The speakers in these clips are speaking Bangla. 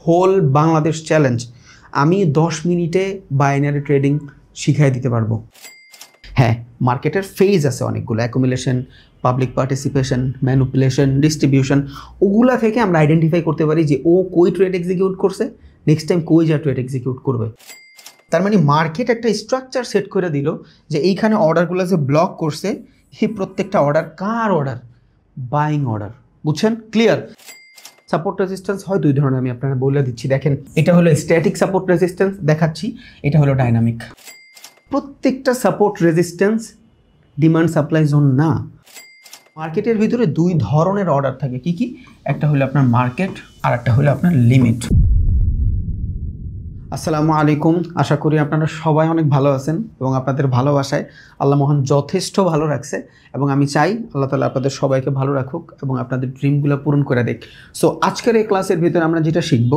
হোল বাংলাদেশ চ্যালেঞ্জ আমি 10 মিনিটে বাইনারি ট্রেডিং শিখাই দিতে পারবো। হ্যাঁ, মার্কেটের ফেজ আছে অনেকগুলো, accumulation, public participation, manipulation, distribution. ওগুলা থেকে আমরা আইডেন্টিফাই করতে পারি যে ও কই ট্রেড এক্সিকিউট করছে, নেক্সট টাইম কই যা ট্রেড এক্সিকিউট করবে। তার মানে মার্কেট একটা স্ট্রাকচার সেট করে দিল যে এইখানে অর্ডারগুলো যে ব্লক করছে, এই প্রত্যেকটা অর্ডার কার অর্ডার? Buying order. বুঝছেন? ক্লিয়ার? সাপোর্ট রেজিস্ট্যান্স হয় দুই ধরনের, আমি আপনারা বলে দিচ্ছি। দেখেন, এটা হলো স্ট্যাটিক সাপোর্ট রেজিস্ট্যান্স দেখাচ্ছি, এটা হলো ডাইনামিক। প্রত্যেকটা support resistance demand supply zone না। মার্কেটের ভিতরে দুই ধরনের অর্ডার থাকে। কি কি? একটা হলো আপনার মার্কেট আর একটা হলো আপনার লিমিট। আসসালামু আলাইকুম, আশা করি আপনারা সবাই অনেক ভালো আছেন এবং আপনাদের ভালোবাসায় আল্লাহ মহান যথেষ্ট ভালো রাখছে এবং আমি চাই আল্লাহ তাআলা আপনাদের সবাইকে ভালো রাখুক এবং আপনাদের ড্রিমগুলো পূরণ করে দেখ। সো আজকের এই ক্লাসের ভিতরে আমরা যেটা শিখব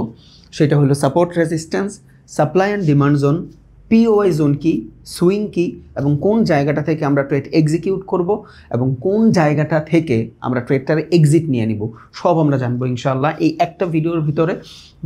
সেটা হলো support resistance, supply and demand zone, POI zone কি, সুইং কি, এবং কোন জায়গাটা থেকে আমরা ট্রেড এক্সিকিউট করব এবং কোন জায়গাটা থেকে আমরা ট্রেডটার এক্সিট নিয়ে নিব, সব আমরা জানবো ইনশাআল্লাহ এই একটা ভিডিওর ভিতরে।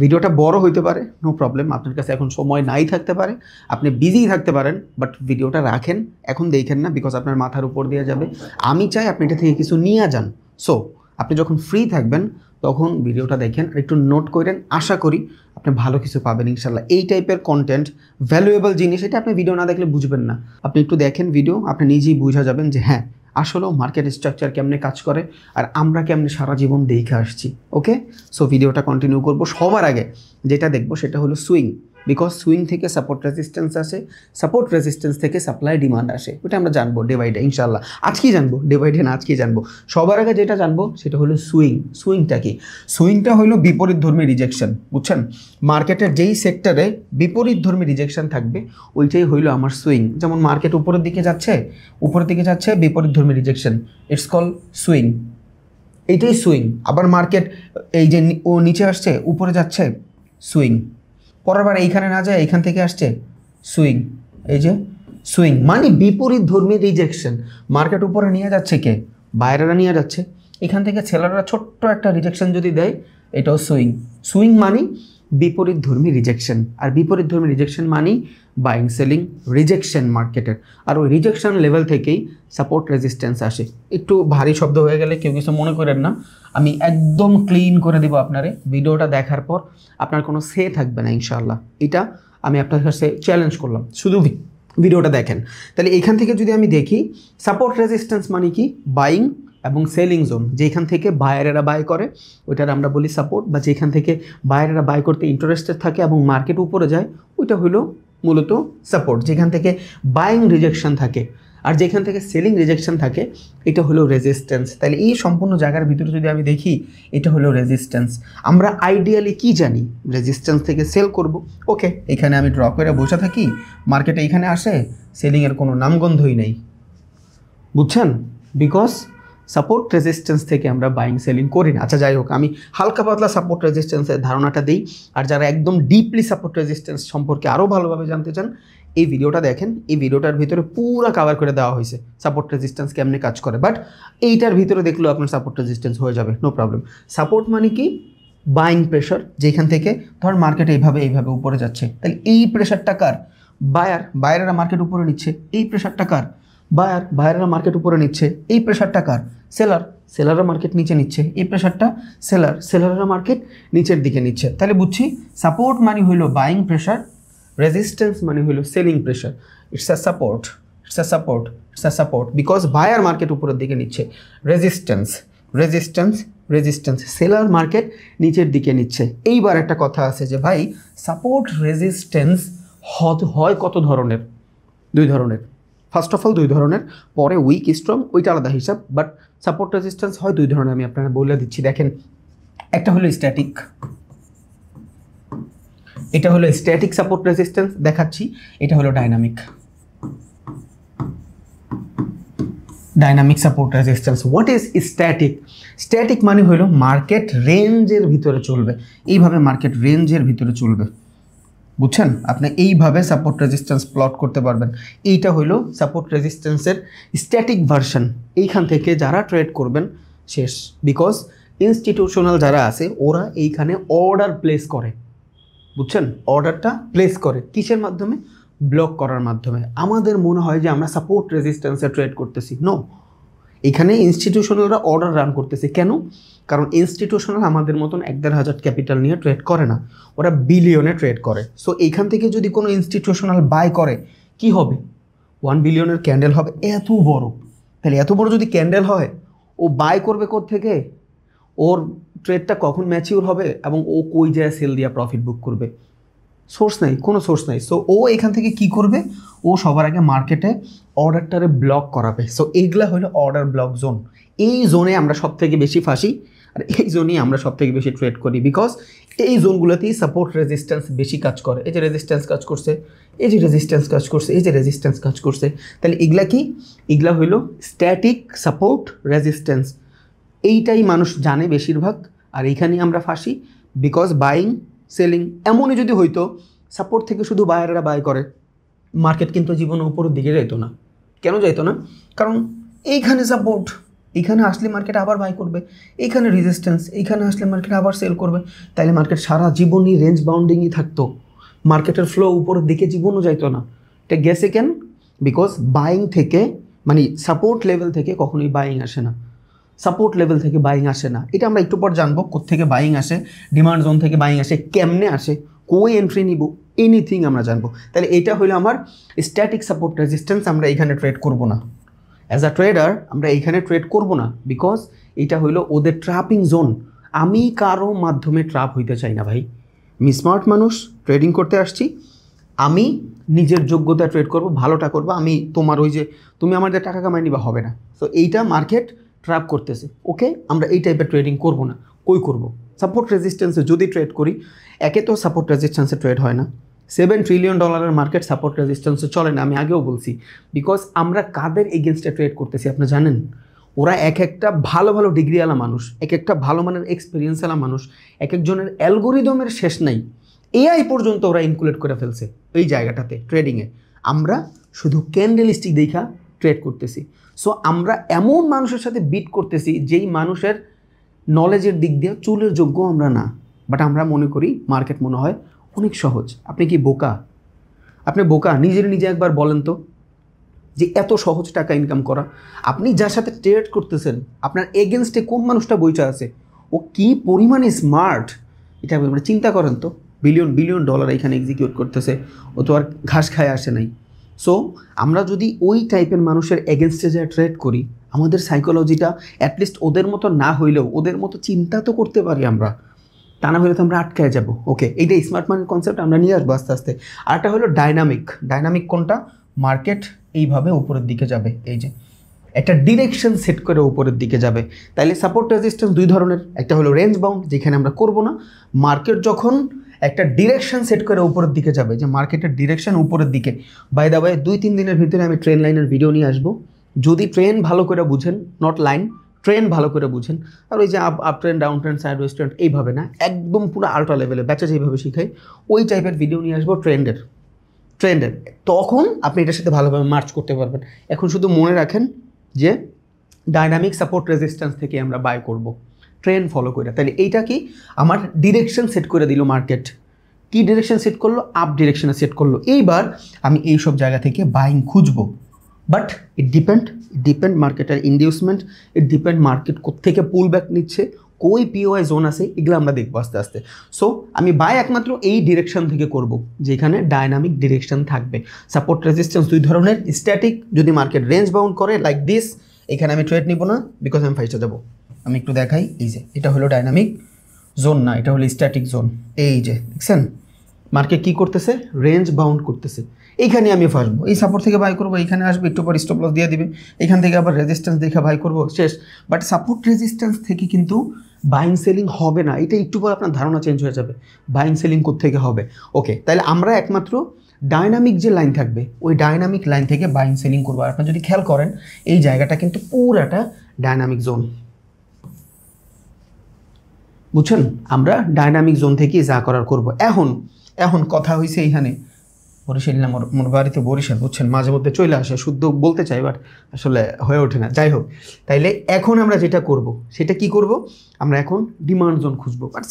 ভিডিওটা বড় হইতে পারে, নো প্রবলেম, আপনার কাছে এখন সময় নাই থাকতে পারে, আপনি বিজি থাকতে পারেন, বাট ভিডিওটা রাখেন, এখন দেখেন না, বিকজ আপনার মাথার উপর দিয়ে যাবে। আমি চাই আপনি এটা থেকে কিছু নিয়ে যান। সো আপনি যখন ফ্রি থাকবেন তখন ভিডিওটা দেখেন আর একটু নোট করেন, আশা করি আপনি ভালো কিছু পাবেন ইনশাল্লাহ। এই টাইপের কন্টেন্ট, ভ্যালুয়েবল জিনিস, এটা আপনি ভিডিও না দেখলে বুঝবেন না। আপনি একটু দেখেন ভিডিও, আপনি নিজেই বুঝা যাবেন যে হ্যাঁ আসলেও মার্কেট স্ট্রাকচার কেমনে কাজ করে আর আমরা কেমনে সারা জীবন দেখে আসছি। ওকে, সো ভিডিওটা কন্টিনিউ করব। সবার আগে যেটা দেখবো সেটা হলো সুইং, বিকজ সুইং থেকে সাপোর্ট রেজিস্ট্যান্স আসে, সাপোর্ট রেজিস্ট্যান্স থেকে সাপ্লাই ডিমান্ড আসে। ওটা আমরা জানবো ডে বাই ডে ইনশাল্লাহ। আজকেই জানবো, ডে বাই ডে না, আজকেই জানবো। সবার আগে যেটা জানবো সেটা হলো সুইং। সুইংটা কি? সুইংটা হলো বিপরীত ধর্মী রিজেকশন। বুঝছেন? মার্কেটের যেই সেক্টরে বিপরীত ধর্মী রিজেকশন থাকবে ওইটাই হইলো আমার সুইং। যেমন মার্কেট উপরের দিকে যাচ্ছে, বিপরীত ধর্মী রিজেকশন, ইটস কল সুইং। এইটাই সুইং। আবার মার্কেট এই যে ও নিচে আসছে, উপরে যাচ্ছে, সুইং। পরের বার এইখানে না যায়, এইখান থেকে আসছে, সুইং। এই যে সুইং মানে বিপরীত ধর্মী রিজেকশন। মার্কেট উপরে নিয়ে যাচ্ছে কে? বাইরেরা নিয়ে যাচ্ছে। এখান থেকে ছেলেরা ছোট্ট একটা রিজেকশন যদি দেয়, এটাও সুইং। সুইং মানে বিপরীত ধর্মী রিজেকশন, আর বিপরীত ধর্মী রিজেকশন মানে বাইং সেলিং রিজেকশন মার্কেটের। আর ওই রিজেকশন লেভেল থেকেই সাপোর্ট রেজিস্ট্যান্স আসে। একটু ভারী শব্দ হয়ে গেলে কেউ কিছু মনে করেন না, আমি একদম ক্লিন করে দেবো আপনারে। ভিডিওটা দেখার পর আপনার কোনো সে থাকবে না ইনশাআল্লাহ। এটা আমি আপনার কাছে চ্যালেঞ্জ করলাম, শুধু ভিডিওটা দেখেন। তাহলে এখান থেকে যদি আমি দেখি, সাপোর্ট রেজিস্ট্যান্স মানে কি? বাইং এবং সেলিং জোন। যেখান থেকে বায়ারেরা বাই করে ওইটার আমরা বলি সাপোর্ট, বা যেখান থেকে বায়ারেরা বাই করতে ইন্টারেস্টেড থাকে এবং মার্কেট উপরে যায় ওইটা হলো মূলত সাপোর্ট। যেখান থেকে বাইং রিজেকশন থাকে আর যেখান থেকে সেলিং রিজেকশন থাকে এটা হলো রেজিস্ট্যান্স। তাহলে এই সম্পূর্ণ জায়গার ভিতরে যদি আমি দেখি, এটা হলো রেজিস্ট্যান্স। আমরা আইডিয়ালি কি জানি? রেজিস্ট্যান্স থেকে সেল করব। ওকে, এখানে আমি ড্র করে বসে থাকি, মার্কেটে এইখানে আসে, সেলিংয়ের কোনো নামগন্ধই নেই। বুঝছেন? বিকজ সাপোর্ট রেজিস্ট্যান্স থেকে আমরা বাইং সেলিং করি না। আচ্ছা যাই হোক, আমি হালকা পাতলা সাপোর্ট রেজিস্ট্যান্সের ধারণাটা দিই। আর যারা একদম ডিপলি সাপোর্ট রেজিস্ট্যান্স সম্পর্কে আরও ভালোভাবে জানতে চান, এই ভিডিওটা দেখেন। এই ভিডিওটার ভিতরে পুরো কাভার করে দেওয়া হয়েছে সাপোর্ট রেজিস্ট্যান্স কেমনে কাজ করে। বাট এইটার ভিতরে দেখলেও আপনার সাপোর্ট রেজিস্ট্যান্স হয়ে যাবে, নো প্রবলেম। সাপোর্ট মানে কি? Buying pressure. যেখান থেকে ধর মার্কেট এইভাবে উপরে যাচ্ছে, তাহলে এই প্রেশারটা কার? বায়ারেরা মার্কেট উপরে নিচ্ছে, এই প্রেশারটা কার? বায়ারেরা মার্কেট উপরে নিচ্ছে, এই প্রেশারটা কার? সেলাররা মার্কেট নিচে নিচ্ছে, এই প্রেশারটা সেলাররা মার্কেট নিচের দিকে নিচ্ছে। তাহলে বুঝছি সাপোর্ট মানে হইলো বাইং প্রেশার, রেজিস্ট্যান্স মানে হইলো selling pressure. It's a support because buyer market উপরের দিকে নিচ্ছে, রেজিস্ট্যান্স সেলার মার্কেট নিচের দিকে নিচ্ছে। এইবার একটা কথা আছে যে ভাই সাপোর্ট রেজিস্ট্যান্স হয় কত ধরনের? দুই ধরনের। ফার্স্ট অফ অল দুই ধরনের, পরে উইক স্ট্রং ওইটা আলাদা হিসাব, বাট সাপোর্ট রেজিস্ট্যান্স হয় দুই ধরনের, আমি আপনারা বলে দিচ্ছি। দেখেন, একটা হলো স্ট্যাটিক, এটা হলো স্ট্যাটিক সাপোর্ট রেজিস্ট্যান্স দেখাচ্ছি, এটা হলো dynamic support resistance. What is static? Static মানে হলো মার্কেট রেঞ্জের ভিতরে চলবে, এইভাবে মার্কেট রেঞ্জের ভিতরে চলবে। বুঝছেন? আপনি এইভাবে সাপোর্ট রেজিস্ট্যান্স প্লট করতে পারবেন। এইটা হলো সাপোর্ট রেজিস্ট্যান্সের স্ট্যাটিক ভার্সন। এইখান থেকে যারা ট্রেড করবেন শেষ, বিকজ ইনস্টিটিউশনাল যারা আছে ওরা এইখানে অর্ডার প্লেস করে। বুঝছেন? অর্ডারটা প্লেস করে কিসের মাধ্যমে? ব্লক করার মাধ্যমে। আমাদের মনে হয় যে আমরা সাপোর্ট রেজিস্ট্যান্সে ট্রেড করতেছি। নো, এখানে ইনস্টিটিউশনালরা অর্ডার রান করতেছে। কেন? কারণ ইনস্টিটিউশনাল আমাদের মতন 1,500 ক্যাপিটাল নিয়ে ট্রেড করে না, ওরা বিলিয়নে ট্রেড করে। সো এইখান থেকে যদি কোনো ইনস্টিটিউশনাল বাই করে কি হবে? 1 বিলিয়নের ক্যান্ডেল হবে, এত বড়। তাহলে এত বড় যদি ক্যান্ডেল হয়, ও বাই করবে কোত্থেকে? ওর ট্রেডটা কখন ম্যাচিউর হবে এবং ও কই যায় সেল দিয়া প্রফিট বুক করবে? সোর্স নাই, কোনো সোর্স নাই। সো ও এখান থেকে কি করবে? ও সবার আগে মার্কেটে অর্ডারটারে ব্লক করাবে। সো এইগুলা হলো অর্ডার ব্লক জোন। এই জোনে আমরা সব থেকে বেশি ফাঁসি, আর এই জোনেই আমরা সব থেকে বেশি ট্রেড করি, বিকজ এই জোনগুলোতেই সাপোর্ট রেজিস্ট্যান্স বেশি কাজ করে। এই যে রেজিস্ট্যান্স কাজ করছে, এই যে রেজিস্ট্যান্স কাজ করছে, এই যে রেজিস্ট্যান্স কাজ করছে। তাহলে এগুলা কি? এগুলা হইলো স্ট্যাটিক সাপোর্ট রেজিস্ট্যান্স। এইটাই মানুষ জানে বেশিরভাগ, আর এইখানেই আমরা ফাঁসি। বিকজ বাইং সেলিং এমনই যদি হইতো সাপোর্ট থেকে শুধু বায়াররা বাই করে, মার্কেট কিন্তু জীবনে উপরের দিকে যাইতো না। কেন যাইতো না? কারণ এইখানে সাপোর্ট, এইখানে আসলে মার্কেট আবার বাই করবে, এইখানে রেজিস্ট্যান্স, এইখানে আসলে মার্কেট আবার সেল করবে। তাইলে মার্কেট সারা জীবনই রেঞ্জ বাউন্ডিংই থাকতো, মার্কেটের ফ্লো উপরের দিকে জীবনও যাইতো না। এটা গেছে কেন? বিকজ বাইং থেকে, মানে সাপোর্ট লেভেল থেকে কখনোই বাইং আসে না, সাপোর্ট লেভেল থেকে বাইং আসে না। এটা আমরা একটু পর জানবো কোত্থেকে বাইং আসে, ডিমান্ড জোন থেকে বাইং আসে, কেমনে আসে, কই এন্ট্রি নিব, এনিথিং আমরা জানবো। তাহলে এটা হলো আমার স্ট্যাটিক সাপোর্ট রেজিস্ট্যান্স। আমরা এখানে ট্রেড করব না, অ্যাজ আ ট্রেডার আমরা এইখানে ট্রেড করব না, বিকজ এটা হইলো ওদের ট্র্যাপিং জোন। আমি কারো মাধ্যমে ট্র্যাপ হইতে চাই না ভাই। আমি স্মার্ট মানুষ, ট্রেডিং করতে আসছি, আমি নিজের যোগ্যতা ট্রেড করব, ভালোটা করব। আমি তোমার ওই যে তুমি আমাদের টাকা কামাই নিবা হবে না। সো এইটা মার্কেট ট্র্যাপ করতেছে, ওকে? আমরা এই টাইপের ট্রেডিং করব না। কই করব? সাপোর্ট রেজিস্ট্যান্সে যদি ট্রেড করি, একে তো সাপোর্ট রেজিস্ট্যান্সে ট্রেড হয় না। $7 ট্রিলিয়ন মার্কেট সাপোর্ট রেজিস্ট্যান্সে চলে না, আমি আগেও বলছি। বিকজ আমরা কাদের এগেনস্টে ট্রেড করতেছি আপনি জানেন? ওরা এক একটা ভালো ভালো ডিগ্রিওয়ালা মানুষ, এক একটা ভালো মানের এক্সপিরিয়েন্সওয়ালা মানুষ, এক একজনের অ্যালগোরিদমের শেষ নাই, এআই পর্যন্ত ওরা ইনক্লুড করে ফেলছে এই জায়গাটাতে ট্রেডিংয়ে। আমরা শুধু ক্যান্ডেলস্টিক দেখা ট্রেড করতেছি। সো আমরা এমন মানুষের সাথে বিট করতেছি যেই মানুষের নলেজের দিক দিয়ে চুলের যোগ্য আমরা না, বাট আমরা মনে করি মার্কেট মনে হয় অনেক সহজ। আপনি কি বোকা? আপনি বোকা? নিজে একবার বলেন তো যে এত সহজ টাকা ইনকাম করা। আপনি যার সাথে ট্রেড করতেছেন আপনার এগেনস্টে কোন মানুষটা বইটা আছে, ও কি পরিমাণে স্মার্ট, এটা আপনি চিন্তা করেন তো। বিলিয়ন বিলিয়ন ডলার এখানে এক্সিকিউট করতেছে, ও তো আর ঘাস খায় আসে নাই। সো আমরা যদি ওই টাইপের মানুষের এগেনস্টে যা ট্রেড করি, আমাদের সাইকোলজিটা অ্যাটলিস্ট ওদের মতো না হইলেও ওদের মতো চিন্তা তো করতে পারি আমরা, তা না হলে তো আমরা আটকায় যাব। ওকে, এইটা স্মার্ট মানির কনসেপ্ট আমরা নিয়ে আসবো আস্তে আস্তে। আরটা হলো ডাইনামিক। ডাইনামিক কোনটা? মার্কেট এইভাবে উপরের দিকে যাবে, এই যে একটা ডিরেকশন সেট করে উপরের দিকে যাবে। তাইলে সাপোর্ট রেজিস্ট্যান্স দুই ধরনের, একটা হলো রেঞ্জ বাউন্ড যেখানে আমরা করব না। মার্কেট যখন একটা ডিরেকশন সেট করে উপরের দিকে যাবে, যে মার্কেটের ডিরেকশন উপরের দিকে, বাই দা ওয়ে 2-3 দিনের ভিতরে আমি ট্রেন লাইনের ভিডিও নিয়ে আসবো। যদি ট্রেন ভালো করে বুঝেন, নট লাইন, ট্রেন ভালো করে বুঝেন, আর ওই যে up trend, down trend, side West trend এইভাবে না, একদম পুরো আল্ট্রা লেভেলে ব্যাচে যেভাবে শিখাই ওই টাইপের ভিডিও নিয়ে আসবো ট্রেন্ডের। তখন আপনি এটার সাথে ভালোভাবে মার্চ করতে পারবেন। এখন শুধু মনে রাখেন যে ডাইনামিক সাপোর্ট রেজিস্ট্যান্স থেকে আমরা বাই করব ট্রেন্ড ফলো করে। তাহলে এইটা কি? আমার ডিরেকশন সেট করে দিল মার্কেট। কি ডিরেকশন সেট করলো? আপ ডিরেকশনে সেট করলো। এইবার আমি এইসব জায়গা থেকে বাইং খুঁজবো, বাট ইট ডিপেন্ড মার্কেটের ইনডিউসমেন্ট, ইট ডিপেন্ড মার্কেট কোত্থেকে পুল ব্যাক নিচ্ছে, কই পিওআই জোন আছে, এগুলো আমরা দেখবো আস্তে আস্তে। সো আমি বাই একমাত্র এই ডিরেকশন থেকে করব যেখানে ডাইনামিক ডিরেকশন থাকবে। সাপোর্ট রেজিস্ট্যান্স দুই ধরনের, স্ট্যাটিক যদি মার্কেট রেঞ্জ বাউন্ড করে লাইক দিস, এখানে আমি ট্রেড নিব না, বিকজ আমি ফাইসে যাবো। আমি একটু দেখাই, এই যে এটা হলো ডাইনামিক জোন না, এটা হলো স্ট্যাটিক জোন। এই যে দেখছেন মার্কেট কী করতেছে? রেঞ্জ বাউন্ড করতেছে। এইখানে আমি ফাসবো, এই সাপোর্ট থেকে বাই করবো, এইখানে আসবে, একটু পর স্টপ লস দিয়ে দিবে, এখান থেকে আবার রেজিস্ট্যান্স দেখে বাই করবো, শেষ। বাট সাপোর্ট রেজিস্ট্যান্স থেকে কিন্তু বাইং সেলিং হবে না, এটা একটু পর আপনার ধারণা চেঞ্জ হয়ে যাবে বাইং সেলিং কোত্থেকে হবে। ওকে, তাহলে আমরা একমাত্র ডাইনামিক যে লাইন থাকবে ওই ডাইনামিক লাইন থেকে বাইং সেলিং করবো। আর আপনার যদি খেয়াল করেন এই জায়গাটা কিন্তু পুরাটা ডাইনামিক জোন, বুঝছেন? আমরা ডাইনামিক জোন থেকেই যা করার করব। এখন কথা হয়েছে এইখানে বরিশাল না, মোর বাড়িতে বরিশাল, বুঝছেন, মাঝে মধ্যে চলে আসে, শুদ্ধ বলতে চাই বাট আসলে হয়ে ওঠে না। যাই হোক, তাইলে এখন আমরা যেটা করব সেটা কি করব, আমরা এখন ডিমান্ড জোন খুঁজবো। বাট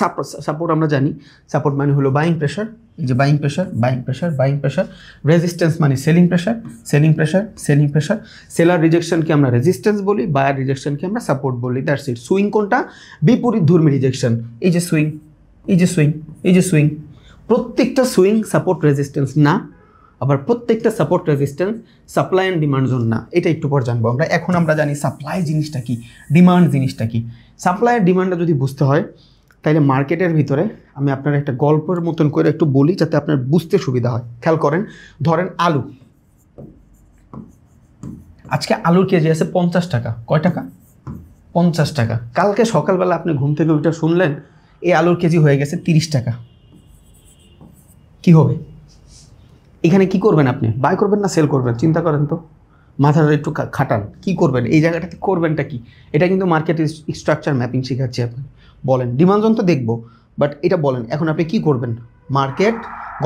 সাপোর্ট আমরা জানি, সাপোর্ট মানে হলো বাইং প্রেশার, এই যে buying pressure, buying pressure, buying pressure. Resistance মানে selling pressure, selling pressure, selling pressure. Seller রিজেকশনকে আমরা রেজিস্ট্যান্স বলি, বায়ার রিজেকশনকে আমরা সাপোর্ট বলি। That's it. সুইং কোনটা? বিপরীত ধর্মী রিজেকশন। এই যে সুইং, এই যে সুইং, এই যে সুইং, প্রত্যেকটা সুইং সাপোর্ট রেজিস্ট্যান্স না, আবার প্রত্যেকটা support resistance supply and demand zone না। এটা একটু পর জানবো আমরা। এখন আমরা জানি সাপ্লাই জিনিসটা কি, ডিমান্ড জিনিসটা কি। সাপ্লাই আর ডিমান্ডটা যদি বুঝতে হয় তাহলে মার্কেটের ভিতরে আমি আপনার একটা গল্পের মতন করে একটু বলি যাতে আপনার বুঝতে সুবিধা হয়। খেয়াল করেন, ধরেন আলু, আজকে আলুর কেজি আছে 50 টাকা। কয় টাকা? 50 টাকা। কালকে সকালবেলা আপনি ঘুম থেকে ওইটা শুনলেন এই আলুর কেজি হয়ে গেছে 30 টাকা। কি হবে? এখানে কি করবেন আপনি? বাই করবেন না সেল করবেন? চিন্তা করেন তো, মাথাটা একটু খাটান। কি করবেন এই জায়গাটাতে? করবেনটা কি? এটা কিন্তু মার্কেট স্ট্রাকচার ম্যাপিং শেখাচ্ছি আপনি। বলেন, ডিমান্ড জোন তো দেখবো, বাট এটা বলেন এখন আপনি কি করবেন? মার্কেট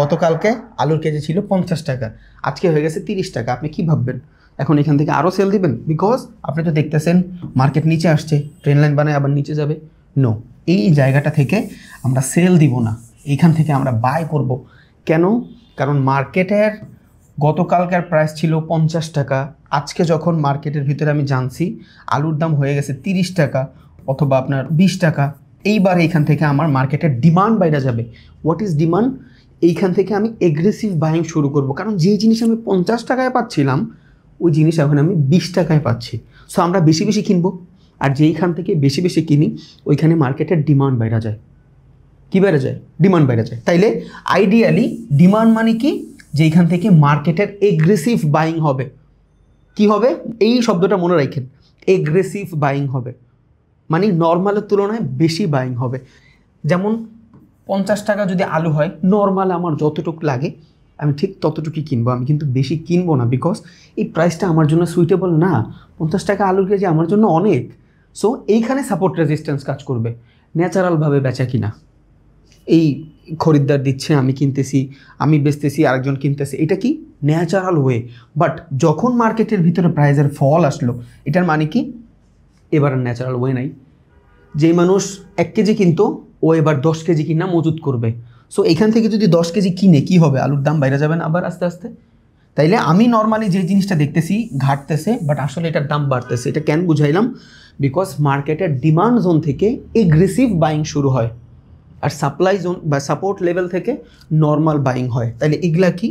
গতকালকে আলুর কেজি ছিল 50 টাকা, আজকে হয়ে গেছে 30 টাকা। আপনি কি ভাববেন? এখন এখান থেকে আরও সেল দিবেন? বিকজ আপনি তো দেখতেছেন মার্কেট নিচে আসছে, ট্রেন লাইন বানায় আবার নিচে যাবে। নো, এই জায়গাটা থেকে আমরা সেল দিব না, এইখান থেকে আমরা বাই করব। কেন? কারণ মার্কেটের গতকালকার প্রাইস ছিল 50 টাকা, আজকে যখন মার্কেটের ভিতরে আমি জানছি আলুর দাম হয়ে গেছে 30 টাকা অথবা আপনার 20 টাকা, এইবার এইখান থেকে আমার মার্কেটের ডিমান্ড বাইরে যাবে। What is demand? এইখান থেকে আমি এগ্রেসিভ বাইং শুরু করব, কারণ যেই জিনিস আমি 50 টাকায় পাচ্ছিলাম ওই জিনিস এখন আমি 20 টাকায় পাচ্ছি। সো আমরা বেশি বেশি কিনবো, আর যেইখান থেকে বেশি বেশি কিনি ওইখানে মার্কেটের ডিমান্ড বাইরে যায়। কি বেড়ে যায়? ডিমান্ড বেড়ে যায়। তাইলে আইডিয়ালি ডিমান্ড মানে কি? যেইখান থেকে মার্কেটের এগ্রেসিভ বাইং হবে। কি হবে? এই শব্দটা মনে রাখেন, এগ্রেসিভ বাইং হবে মানে নর্মালের তুলনায় বেশি বাইং হবে। যেমন 50 টাকা যদি আলু হয়, নর্মাল আমার যতটুকু লাগে আমি ঠিক ততটুকুই কিনবো, আমি কিন্তু বেশি কিনবো না, বিকজ এই প্রাইসটা আমার জন্য সুইটেবল না। 50 টাকা আলুর কেজি আমার জন্য অনেক। সো এইখানে সাপোর্ট রেজিস্ট্যান্স কাজ করবে। ন্যাচারালভাবে বেচা কিনা, এই খরিদ্দার দিচ্ছে, আমি কিনতেছি, আমি বেচতেছি, আরেকজন কিনতেছে, এটা কি ন্যাচারাল ওয়ে। বাট যখন মার্কেটের ভিতরে প্রাইসের ফল আসলো, এটার মানে কি? এবার ন্যাচারাল ওয়ে নাই। যেই মানুষ 1 কেজি কিনতো ও এবার 10 কেজি কিনা মজুত করবে। সো এখান থেকে যদি 10 কেজি কিনে কি হবে? আলুর দাম বাইরে যাবে না আবার আস্তে আস্তে। তাইলে আমি নর্মালি যে জিনিসটা দেখতেছি ঘাটতেছে, বাট আসলে এটার দাম বাড়তেছে। এটা কেন বুঝাইলাম? বিকজ মার্কেটের ডিমান্ড জোন থেকে এগ্রেসিভ বাইং শুরু হয়, আর সাপ্লাই জোন বা সাপোর্ট লেভেল থেকে নর্মাল বাইং হয়। তাহলে এগুলা কি?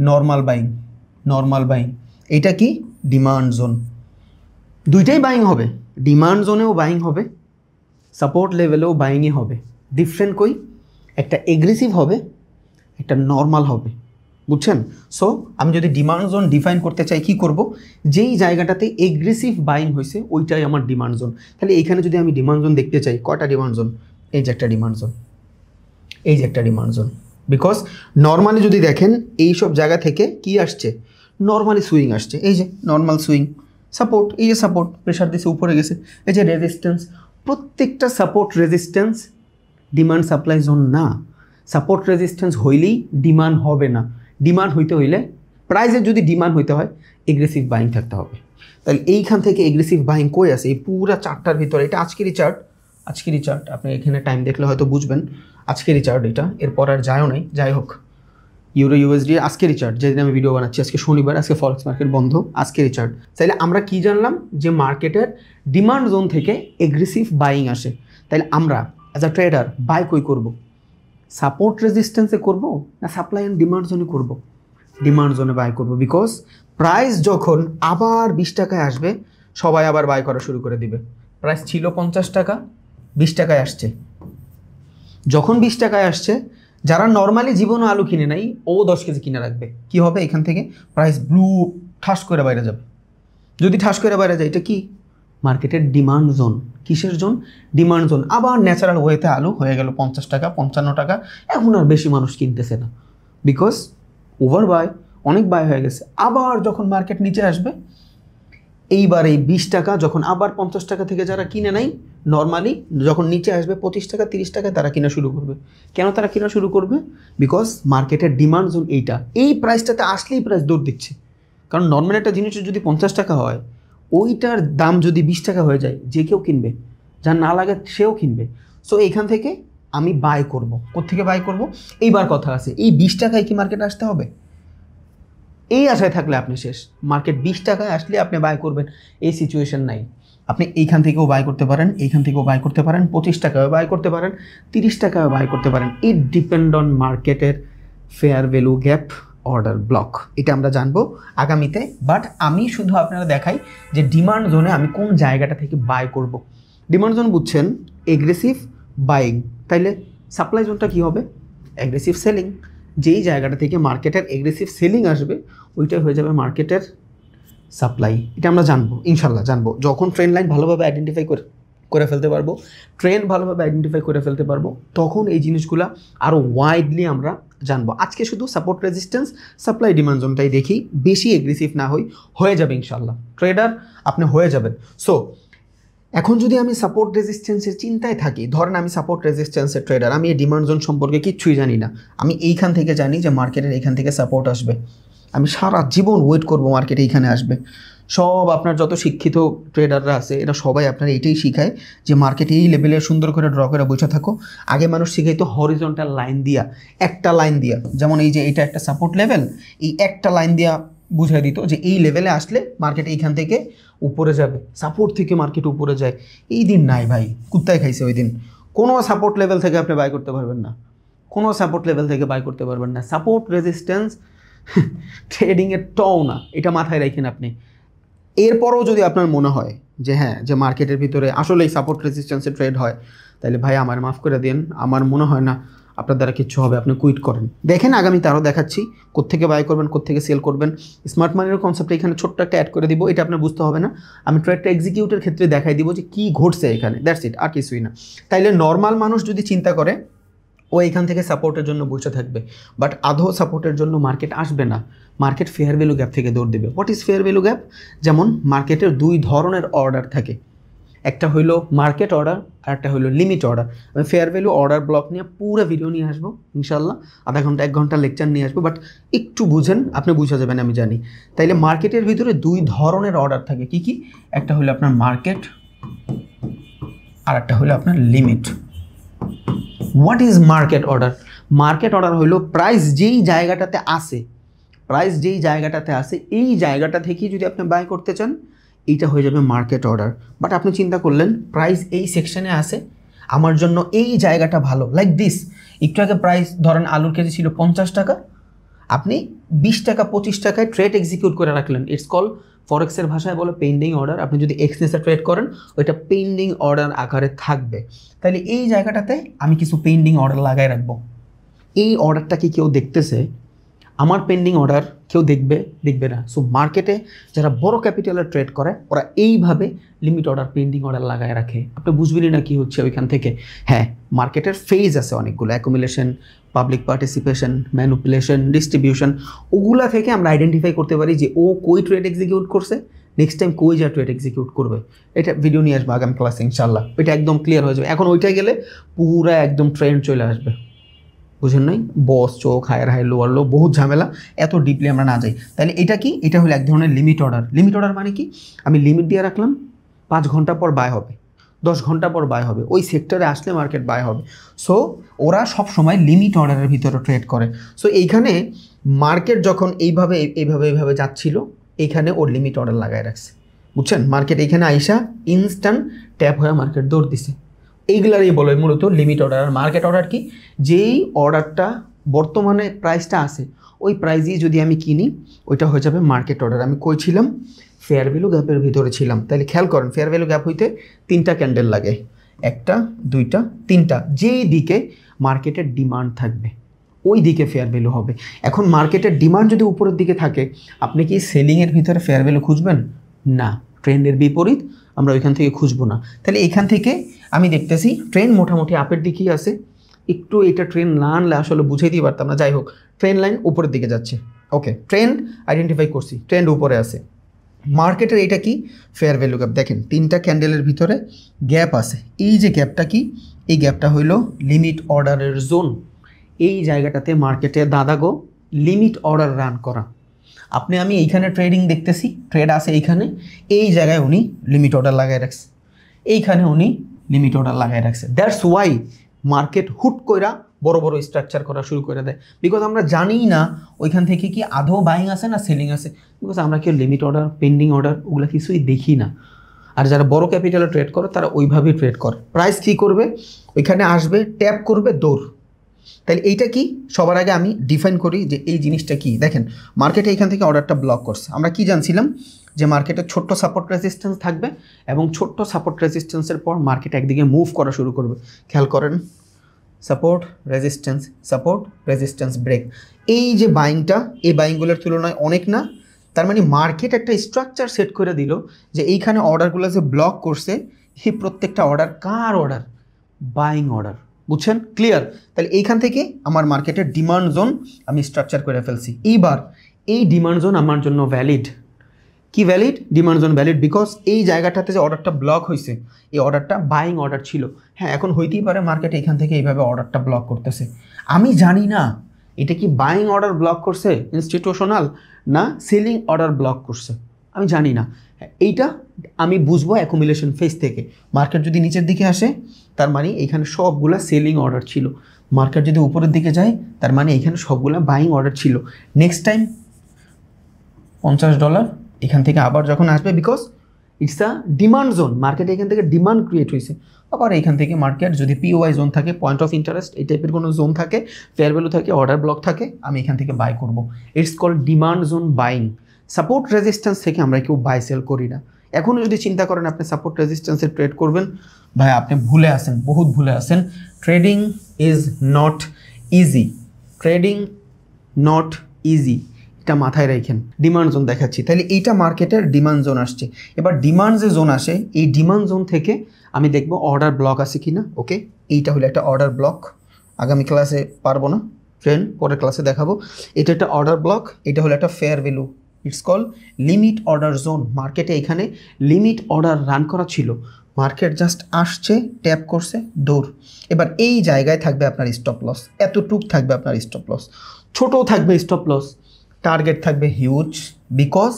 Normal buying, normal buying. এটা কি? Demand zone. দুইটাই বাইং হবে, ডিমান্ড জোনেও বাইং হবে, সাপোর্ট লেভেলেও বাইংই হবে। ডিফারেন্ট কই? একটা এগ্রেসিভ হবে, একটা নর্মাল হবে। বুঝছেন? সো আমি যদি ডিমান্ড জোন ডিফাইন করতে চাই কি করব? যেই জায়গাটাতে এগ্রেসিভ বাইং হয়েছে ওইটাই আমার ডিমান্ড জোন। তাহলে এইখানে যদি আমি ডিমান্ড জোন দেখতে চাই, কয়টা ডিমান্ড জোন? এই যে একটা ডিমান্ড জোন, এই যে একটা ডিমান্ড জোন। বিকজ নর্মালি যদি দেখেন এইসব জায়গা থেকে কি আসছে? নর্মালি সুইং আসছে। এই যে নর্মাল সুইং, সাপোর্ট, এই যে সাপোর্ট, প্রেশার দিছে উপরে গেছে, এই যে রেজিস্ট্যান্স। প্রত্যেকটা support resistance demand supply zone না। সাপোর্ট রেজিস্ট্যান্স হইলেই ডিমান্ড হবে না। ডিমান্ড হইতে হইলে, প্রাইসের যদি ডিমান্ড হইতে হয়, এগ্রেসিভ বাইং থাকতে হবে। তাহলে এইখান থেকে এগ্রেসিভ বাইং কই আছে? এই পুরো চার্টটার ভিতরে। এটা আজকেরই চার্ট, আজকেরই চার্ট। আপনি এখানে টাইম দেখলে হয়তো বুঝবেন আজকেরই চার্ট এটা, এরপর আর যায়ও নাই। যাই হোক, ইউরো ইউএসডি আজকেরই চার্ট, যেদিন আমি ভিডিও বানাচ্ছি আজকে শনিবার, আজকে ফরেক্স মার্কেট বন্ধ, আজকেরই চার্ট। তাইলে আমরা কি জানলাম? যে মার্কেটের ডিমান্ড জোন থেকে এগ্রেসিভ বাইং আসে। তাইলে আমরা অ্যাজ আ ট্রেডার বাই কই করব? সাপোর্ট রেজিস্ট্যান্সে করব না সাপ্লাই অ্যান্ড ডিমান্ড জোনে করব? ডিমান্ড জোনে বাই করব। বিকজ প্রাইস যখন আবার 20 টাকায় আসবে সবাই আবার বাই করা শুরু করে দিবে। প্রাইস ছিল 50 টাকা, 20 টাকায় আসছে। যখন 20 টাকায় আসছে, যারা নর্মালি জীবনও আলু কিনে নাই ও 10 কেজি কিনে রাখবে। কি হবে? এখান থেকে প্রাইস ব্লু ঠাস করে বাইরে যাবে। যদি ঠাস করে বাইরে যায়, এটা কি? মার্কেটের ডিমান্ড জোন। কিসের জোন? Demand zone. আবার ন্যাচারাল ওয়েতে আলু হয়ে গেল 50 টাকা, 55 টাকা। এখন আর বেশি মানুষ কিনতেছে না, বিকজ ওভার বাই, অনেক বাই হয়ে গেছে। আবার যখন মার্কেট নিচে আসবে এইবার এই 20 টাকা যখন আবার 50 টাকা থেকে যারা কিনে নেয় নর্মালি যখন নিচে আসবে 25 টাকা 30 টাকা তারা কিনা শুরু করবে। কেন তারা কিনা শুরু করবে? বিকজ মার্কেটের ডিমান্ড জোন এইটা, এই প্রাইসটাতে আসলেই প্রাইস দৌড় দিচ্ছে। কারণ নর্মাল একটা জিনিসের যদি 50 টাকা হয়, ওইটার দাম যদি 20 টাকা হয়ে যায়, যে কেউ কিনবে, যার না লাগে সেও কিনবে। সো এইখান থেকে আমি বাই করব। কোত্থেকে বাই করব? এইবার কথা আছে, এই 20 টাকায় কি মার্কেট আসতে হবে? এই আশায় থাকলে আপনি শেষ। মার্কেট 20 টাকায় আসলে আপনি বাই করবেন, এই সিচুয়েশন নাই। আপনি এইখান থেকেও বাই করতে পারেন, এইখান থেকেও বাই করতে পারেন, 25 টাকায় বাই করতে পারেন, 30 টাকায় বাই করতে পারেন। ইট ডিপেন্ড অন মার্কেটের fair value gap, order block. এটা আমরা জানবো আগামীতে। বাট আমি শুধু আপনারা দেখাই যে ডিমান্ড জোনে আমি কোন জায়গাটা থেকে বাই করব। ডিমান্ড জোন বুঝছেন, এগ্রেসিভ বাইং, তাইলে সাপ্লাই জোনটা কী হবে? Aggressive selling. যেই জায়গাটা থেকে মার্কেটের এগ্রেসিভ সেলিং আসবে ওইটাই হয়ে যাবে মার্কেটের সাপ্লাই। এটা আমরা জানবো, ইনশাল্লাহ জানবো যখন ট্রেন্ড লাইন ভালোভাবে আইডেন্টিফাই করে ফেলতে পারবো, ট্রেন্ড ভালোভাবে আইডেন্টিফাই করে ফেলতে পারবো, তখন এই জিনিসগুলো আরও ওয়াইডলি আমরা জানবো। আজকে শুধু সাপোর্ট রেজিস্ট্যান্স সাপ্লাই ডিমান্ড জোনটাই দেখি, বেশি এগ্রেসিভ না হয়ে যাবে ইনশাল্লাহ। ট্রেডার আপনি হয়ে যাবেন। সো এখন যদি আমি সাপোর্ট রেজিস্ট্যান্সের চিন্তায় থাকি, ধরেন আমি সাপোর্ট রেজিস্ট্যান্সের ট্রেডার, আমি এই ডিমান্ড জোন সম্পর্কে কিচ্ছুই জানি না, আমি এইখান থেকে জানি যে মার্কেটের এইখান থেকে সাপোর্ট আসবে, আমি সারা জীবন ওয়েট করব মার্কেট এইখানে আসবে। সব আপনার যত শিক্ষিত ট্রেডাররা আছে এরা সবাই আপনার এইটাই শিখায় যে মার্কেট এই লেভেলে সুন্দর করে ড্র করে বসে থাকো। আগে মানুষ শিখাইতো হরিজন্টাল লাইন দিয়া, একটা লাইন দিয়া, যেমন এই যে এটা একটা সাপোর্ট লেভেল, এই একটা লাইন দিয়া বুঝাই দিত যে এই লেভেলে আসলে মার্কেট এইখান থেকে উপরে যাবে, সাপোর্ট থেকে মার্কেট উপরে যায়। এই দিন নাই ভাই, কুত্তায় খাইছে ওই দিন। কোনো সাপোর্ট লেভেল থেকে আপনি বাই করতে পারবেন না, কোনো সাপোর্ট লেভেল থেকে বাই করতে পারবেন না। সাপোর্ট রেজিস্ট্যান্স ট্রেডিংয়ের টও না, এটা মাথায় রাখেন আপনি। এরপরও যদি আপনার মনে হয় যে হ্যাঁ, যে মার্কেটের ভিতরে আসলেই সাপোর্ট রেজিস্ট্যান্সে ট্রেড হয়, তাহলে ভাই আমার মাফ করে দিন, আমার মনে হয় না আপনার দ্বারা কিচ্ছু হবে, আপনি কুইট করেন। দেখেন আগামীতে আরও দেখাচ্ছি কোত্থেকে বাই করবেন, কোত্থেকে সেল করবেন। স্মার্ট মানির কনসেপ্টে এখানে ছোট্ট একটা অ্যাড করে দিব, এটা আপনার বুঝতে হবে না। আমি ট্রেডটা এক্সিকিউটের ক্ষেত্রে দেখাই দিব যে কী ঘটছে এখানে, দ্যাটস ইট, আর কিছুই না। তাইলে নর্মাল মানুষ যদি চিন্তা করে ও এখান থেকে সাপোর্টের জন্য বসে থাকবে, বাট আধো সাপোর্টের জন্য মার্কেট আসবে না, মার্কেট ফেয়ার ভ্যালু গ্যাপ থেকে দৌড় দেবে। What is fair value gap? যেমন মার্কেটের দুই ধরনের অর্ডার থাকে, একটা হইলো মার্কেট অর্ডার আর একটা হইলো লিমিট অর্ডার। আমি ফেয়ার ভ্যালু অর্ডার ব্লক নিয়ে পুরো ভিডিও নিয়ে আসবো ইনশাল্লাহ, আধা ঘন্টা 1 ঘন্টা লেকচার নিয়ে আসবো, বাট একটু বুঝেন, আপনি বুঝা যাবেন আমি জানি। তাইলে মার্কেটের ভিতরে দুই ধরনের অর্ডার থাকে, কি কি? একটা হলো আপনার মার্কেট আর একটা হলো আপনার limit. What is market order? Market order হইল প্রাইস যেই জায়গাটাতে আসে, প্রাইস যেই জায়গাটাতে আসে এই জায়গাটা থেকেই যদি আপনি বাই করতে চান, এইটা হয়ে যাবে মার্কেট অর্ডার। বাট আপনি চিন্তা করলেন প্রাইস এই সেকশনে আসে, আমার জন্য এই জায়গাটা ভালো, লাইক দিস। একটু আগে প্রাইস ধরেন আলুর কেজি ছিল 50 টাকা, আপনি 20 টাকা 25 টাকায় ট্রেড এক্সিকিউট করে রাখলেন, ইটস কল, ফরেক্সের ভাষায় বলে পেন্ডিং অর্ডার। আপনি যদি এক্সনেসে ট্রেড করেন ওইটা পেন্ডিং অর্ডার আকারে থাকবে। তাহলে এই জায়গাটাতে আমি কিছু পেন্ডিং অর্ডার লাগাই রাখবো। এই অর্ডারটা কি কেউ দেখতেছে? আমার পেন্ডিং অর্ডার কেউ দেখবে না। সো মার্কেটে যারা বড় ক্যাপিটালের ট্রেড করে ওরা এইভাবে লিমিট অর্ডার, পেন্ডিং অর্ডার লাগায় রাখে। আপনি বুঝবেনই না কি হচ্ছে ওইখান থেকে। হ্যাঁ, মার্কেটের ফেজ আছে অনেকগুলো, accumulation, public participation, manipulation, distribution. ওগুলা থেকে আমরা আইডেন্টিফাই করতে পারি যে ও কই ট্রেড এক্সিকিউট করছে, নেক্সট টাইম কই যা ট্রেড এক্সিকিউট করবে। এটা ভিডিও নিয়ে আসবো আগামী ক্লাসে ইনশাল্লাহ, এটা একদম ক্লিয়ার হয়ে যাবে। এখন ওইটাই গেলে পুরো একদম ট্রেন্ড চলে আসবে, বুঝেন নাই? বস চোখ, হায়ার হাই, লোয়ার লো, বহুত ঝামেলা, এত ডিপলি আমরা না যাই। তাহলে এটা কি? এটা হলো এক ধরনের লিমিট অর্ডার। লিমিট অর্ডার মানে কি? আমি লিমিট দিয়ে রাখলাম, 5 ঘন্টা পর বাই হবে, 10 ঘন্টা পর বাই হবে, ওই সেক্টরে আসলে মার্কেট বাই হবে। সো ওরা সব সময় লিমিট অর্ডারের ভিতরে ট্রেড করে। সো এইখানে মার্কেট যখন এইভাবে যাচ্ছিল, এইখানে ওর লিমিট অর্ডার লাগায় রাখছে, বুঝছেন? মার্কেট এইখানে আইসা ইনস্ট্যান্ট ট্যাপ হয়ে মার্কেট দৌড় দিছে। এইগুলারই বলে মূলত লিমিট অর্ডার। আর মার্কেট অর্ডার কি? যেই অর্ডারটা বর্তমানে প্রাইসটা আছে ওই প্রাইসেই যদি আমি কিনি, ওইটা হয়ে যাবে মার্কেট অর্ডার। আমি কই ছিলাম? ফেয়ার ভ্যালু গ্যাপের ভিতরে ছিলাম। তাহলে খেয়াল করেন, ফেয়ার ভ্যালু গ্যাপ হইতে 3টা ক্যান্ডেল লাগে, 1টা 2টা 3টা। যেই দিকে মার্কেটের ডিমান্ড থাকবে ওই দিকে ফেয়ার ভ্যালু হবে। এখন মার্কেটের ডিমান্ড যদি উপরের দিকে থাকে, আপনি কি সেলিংয়ের ভিতরে ফেয়ার ভ্যালু খুঁজবেন? না, ট্রেন্ডের বিপরীত আমরা ওইখান থেকে খুঁজবো না। তাহলে এখান থেকে আমি দেখতেছি ট্রেন্ড মোটামুটি আপের দিকেই আছে। একটু এটা ট্রেন্ড না আনলে আসলে বুঝাইতেই পারতাম না। যাই হোক, ট্রেন্ড লাইন উপরের দিকে যাচ্ছে। ওকে, ট্রেন্ড আইডেন্টিফাই করছি, ট্রেন্ড উপরে আছে। মার্কেটের এটা কি ফেয়ার ভ্যালু গ্যাপ। দেখেন 3টা ক্যান্ডেলের ভিতরে গ্যাপ আছে, এই যে গ্যাপটা কি, এই গ্যাপটা হইল লিমিট অর্ডারের জোন। এই জায়গাটাতে মার্কেটে দাদাগো লিমিট অর্ডার রান করা। আমি এইখানে ট্রেডিং দেখতেছি, ট্রেড আছে এইখানে, এই জায়গায় উনি লিমিট অর্ডার লাগাই রাখছে, এইখানে উনি লিমিট অর্ডার লাগাই রাখছে। দ্যাটস ওয়াই মার্কেট হুট কইরা বড় বড় স্ট্রাকচার করা শুরু করে দেয়, বিকজ আমরা জানিই না ওইখান থেকে কি আদৌ বাইং আছে না সেলিং আছে, বিকজ আমরা কেউ লিমিট অর্ডার পেন্ডিং অর্ডার ওগুলো কিছুই দেখি না। আর যারা বড় ক্যাপিটালে ট্রেড করে তারা ওইভাবেই ট্রেড করে। প্রাইস কী করবে, ওইখানে আসবে, ট্যাপ করবে, দৌড়। তাহলে এইটা কি সবার আগে আমি ডিফাইন করি যে এই জিনিসটা কি। দেখেন মার্কেটে এখান থেকে অর্ডারটা ব্লক করছে, আমরা কি জানছিলাম যে মার্কেটে ছোট্ট সাপোর্ট রেজিস্ট্যান্স থাকবে এবং ছোট্ট সাপোর্ট রেজিস্ট্যান্সের পর মার্কেট একদিকে মুভ করা শুরু করবে। খেয়াল করেন, সাপোর্ট রেজিস্ট্যান্স ব্রেক, এই যে বাইংটা, এই বাইংগুলোর তুলনায় অনেক না। তার মানে মার্কেট একটা স্ট্রাকচার সেট করে দিল যে এইখানে অর্ডারগুলো যে ব্লক করছে, এই প্রত্যেকটা অর্ডার কার অর্ডার, বাইং অর্ডার। বুঝছেন, ক্লিয়ার? তাহলে এইখান থেকে আমার মার্কেটের ডিমান্ড জোন আমি স্ট্রাকচার করে ফেলছি। এইবার এই ডিমান্ড জোন আমার জন্য ভ্যালিড। কি valid? Demand zone valid, because এই জায়গাটাতে যে অর্ডারটা ব্লক হয়েছে, এই অর্ডারটা বাইং অর্ডার ছিল। হ্যাঁ, এখন হইতেই পারে মার্কেট এখান থেকে এইভাবে অর্ডারটা ব্লক করতেছে, আমি জানি না এটা কি বাইং অর্ডার ব্লক করছে ইনস্টিটিউশনাল না সেলিং অর্ডার ব্লক করছে, আমি জানি না। এইটা আমি বুঝবো অ্যাকুমুলেশন ফেজ থেকে। মার্কেট যদি নিচের দিকে আসে তার মানে এইখানে সবগুলা সেলিং অর্ডার ছিল, মার্কেট যদি উপরের দিকে যায় তার মানে এইখানে সবগুলা বাইং অর্ডার ছিল। নেক্সট টাইম $50 এখান থেকে আবার যখন আসবে, because it's a demand zone, market এখান থেকে ডিমান্ড ক্রিয়েট হয়েছে। আবার এইখান থেকে মার্কেট যদি পিওআই জোন থাকে, পয়েন্ট অফ ইন্টারেস্ট, এই টাইপের কোনো জোন থাকে, ফেয়ার ভ্যালু থাকে, অর্ডার ব্লক থাকে, আমি এখান থেকে বাই করব। It's called demand zone buying. Support resistance থেকে আমরা কেউ বাই সেল করি না। এখনও যদি চিন্তা করেন আপনি সাপোর্ট রেজিস্ট্যান্সে ট্রেড করবেন, ভাই আপনি ভুলে আছেন, বহুত ভুলে আছেন। Trading is not easy, trading not easy, এটা মাথায় রাখেন। ডিমান্ড জোন দেখাচ্ছি, তাহলে এইটা মার্কেটের ডিমান্ড জোন আসছে। এবার ডিমান্ড যে জোন আসে, এই ডিমান্ড জোন থেকে আমি দেখব অর্ডার ব্লক আছে কি না। ওকে, এইটা হলো একটা অর্ডার ব্লক, আগামী ক্লাসে পারবো না ফ্রেন্ড, পরের ক্লাসে দেখাবো। এটা একটা অর্ডার ব্লক, এটা হলো একটা fair value, it's call limit order zone. মার্কেটে এখানে লিমিট অর্ডার রান করা ছিল, মার্কেট জাস্ট আসছে, ট্যাপ করছে, দৌড়। এবার এই জায়গায় থাকবে আপনার স্টপ লস, এতটুক থাকবে আপনার স্টপ লস, ছোটও থাকবে স্টপ লস, টার্গেট থাকবে হিউজ। বিকজ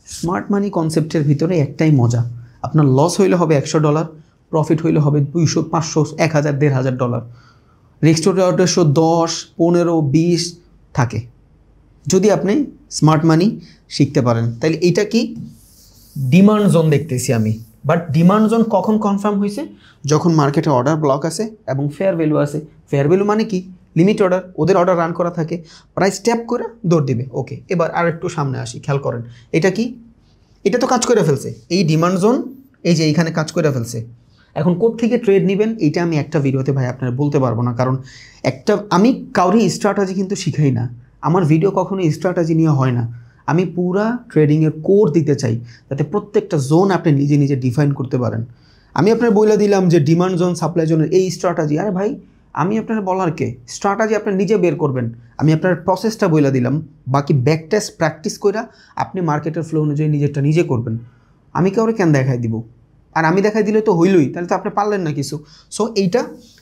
স্মার্ট মানি কনসেপ্টের ভিতরে একটাই মজা, আপনার লস হইলে হবে $100, প্রফিট হইলে হবে 200, 500, 1000, $1500। রিস্ক টু রেশিও 10, 15, 20 থাকে যদি আপনি স্মার্ট মানি শিখতে পারেন। তাইলে এইটা কি ডিমান্ড জোন দেখতেছি আমি। বাট ডিমান্ড জোন কখন কনফার্ম হয়েছে? যখন মার্কেটে অর্ডার ব্লক আছে এবং ফেয়ার ভ্যালু আছে। ফেয়ার ভ্যালু মানে কি? লিমিট অর্ডার, ওদের অর্ডার রান করা থাকে, প্রাইস ট্যাপ করে দৌড় দিবে। ওকে, এবার আর একটু সামনে আসি, খেয়াল করেন এটা কি, এটা তো কাজ করে ফেলছে, এই ডিমান্ড জোন এই যে এইখানে কাজ করে ফেলছে। এখন কোত্থেকে ট্রেড নেবেন এইটা আমি একটা ভিডিওতে ভাই আপনারা বলতে পারবো না, কারণ আমি কাউরি স্ট্র্যাটেজি কিন্তু শিখাই না, আমার ভিডিও কখনো স্ট্র্যাটেজি নিয়ে হয় না। আমি পুরা ট্রেডিংয়ের কোর দিতে চাই, যাতে প্রত্যেকটা জোন আপনি নিজে নিজে ডিফাইন করতে পারেন। আমি আপনার বলে দিলাম যে ডিমান্ড জোন, সাপ্লাই জোনের এই স্ট্র্যাটেজি, আরে ভাই আমি আপনার বলার কে, স্ট্র্যাটেজি আপনি নিজে বের করবেন। আমি আপনার প্রসেসটা বলে দিলাম, বাকি ব্যাক টেস্ট প্র্যাকটিস করে আপনি মার্কেটের ফ্লো অনুযায়ী নিজেরটা নিজে করবেন। আমি কাউরে কেন দেখাই দিব, আর আমি দেখাই দিলে তো হইলই, তাহলে তো আপনি পারলেন না কিছু। সো এইটা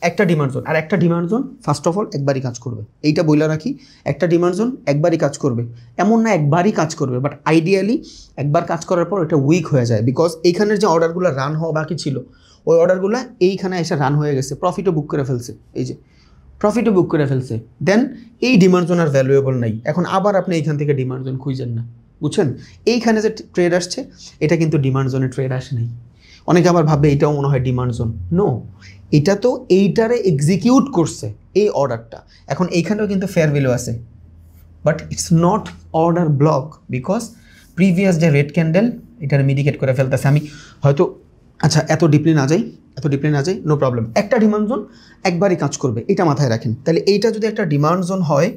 একটা ডিমান্ড জোন, আর একটা demand zone first of all একবারই কাজ করবে, এইটা বইলা রাখি। একটা ডিমান্ড জোন একবারই কাজ করবে, এমন না একবারই কাজ করবে, বাট আইডিয়ালি একবার কাজ করার পর এটা উইক হয়ে যায়। বিকজ এইখানের যে অর্ডারগুলো রান হওয়া বাকি ছিল, ওই অর্ডারগুলো এইখানে এসে রান হয়ে গেছে, প্রফিটও বুক করে ফেলছে, এই যে প্রফিটও বুক করে ফেলছে। দেন এই ডিমান্ড জোন আর ভ্যালুয়েবল নাই, এখন আবার আপনি এইখান থেকে ডিমান্ড জোন খুঁজেন না, বুঝছেন? এইখানে যে ট্রেড আসছে এটা কিন্তু ডিমান্ড জোনে ট্রেড আসে নাই। অনেকে আবার ভাববে এটাও মনে হয় ডিমান্ড জোন, নো, এটা তো এইটারে এক্সিকিউট করছে এই অর্ডারটা। এখন এইখানেও কিন্তু ফেয়ার ভ্যালু আছে, but it's not order block, because previous যে রেড ক্যান্ডেল এটার মিডিকেট করে ফেলতেছে। আমি হয়তো আচ্ছা এত ডিপলি না যাই, নো প্রবলেম। একটা ডিমান্ড জোন একবারই কাজ করবে, এটা মাথায় রাখেন। তাহলে এইটা যদি একটা ডিমান্ড জোন হয়,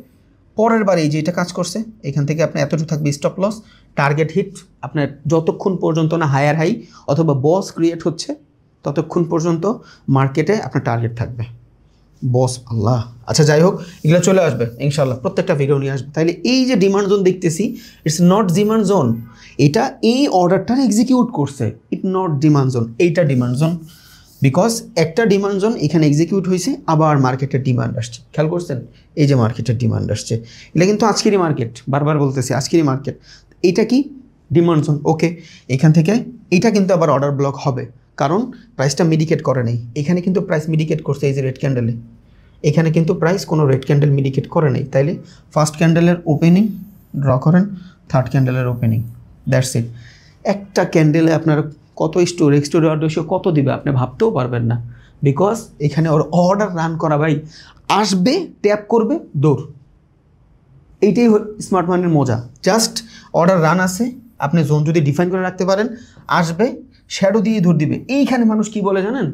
পরের বার এই যে এটা কাজ করছে, এখান থেকে আপনার এতটুকু থাকবে স্টপ লস, টার্গেট হিট আপনার যতক্ষণ পর্যন্ত না হায়ার হাই অথবা বস ক্রিয়েট হচ্ছে ততক্ষণ পর্যন্ত মার্কেটে আপনার টার্গেট থাকবে। বস আল্লাহ, আচ্ছা যাই হোক, এগুলো চলে আসবে ইনশাল্লাহ, প্রত্যেকটা ভিডিও নিয়ে আসবে। তাইলে এই যে ডিমান্ড জোন দেখতেছি, ইটস নট ডিমান্ড জোন, এটা এই অর্ডারটা এক্সিকিউট করছে, ইট নট ডিমান্ড জোন, এইটা ডিমান্ড জোন। বিকজ একটা ডিমান্ড জোন এখানে এক্সিকিউট হয়েছে, আবার মার্কেটের ডিমান্ড আসছে, খেয়াল করছেন? এই যে মার্কেটের ডিমান্ড আসছে, এটা কিন্তু আজকেরই মার্কেট, বারবার বলতেছি আজকেরই মার্কেট। এইটা কি ডিমান্ড জোন, ওকে। এখান থেকে এইটা কিন্তু আবার অর্ডার ব্লক হবে, কারণ প্রাইসটা মিডিকেট করে নেই। এখানে কিন্তু প্রাইস মিডিকেট করছে এই যে রেড ক্যান্ডেলে, এখানে কিন্তু প্রাইস কোনো রেড ক্যান্ডেল মিডিকেট করে নেই। তাইলে ফার্স্ট ক্যান্ডেলের ওপেনিং ড্র করেন, থার্ড ক্যান্ডেলের ওপেনিং, দ্যাটস ইট। একটা ক্যান্ডেলে আপনার কত স্টোর রেশিও কত দিবে আপনি ভাবতেও পারবেন না, বিকজ এখানে ওর অর্ডার রান করা ভাই, আসবে ট্যাপ করবে দৌড়, এইটাই স্মার্ট মানির মজা। জাস্ট অর্ডার রান আছে, আপনি জোন যদি ডিফাইন করে রাখতে পারেন, আসবে শ্যাডো দিয়ে ধর দিবে। এইখানে মানুষ কি বলে জানেন,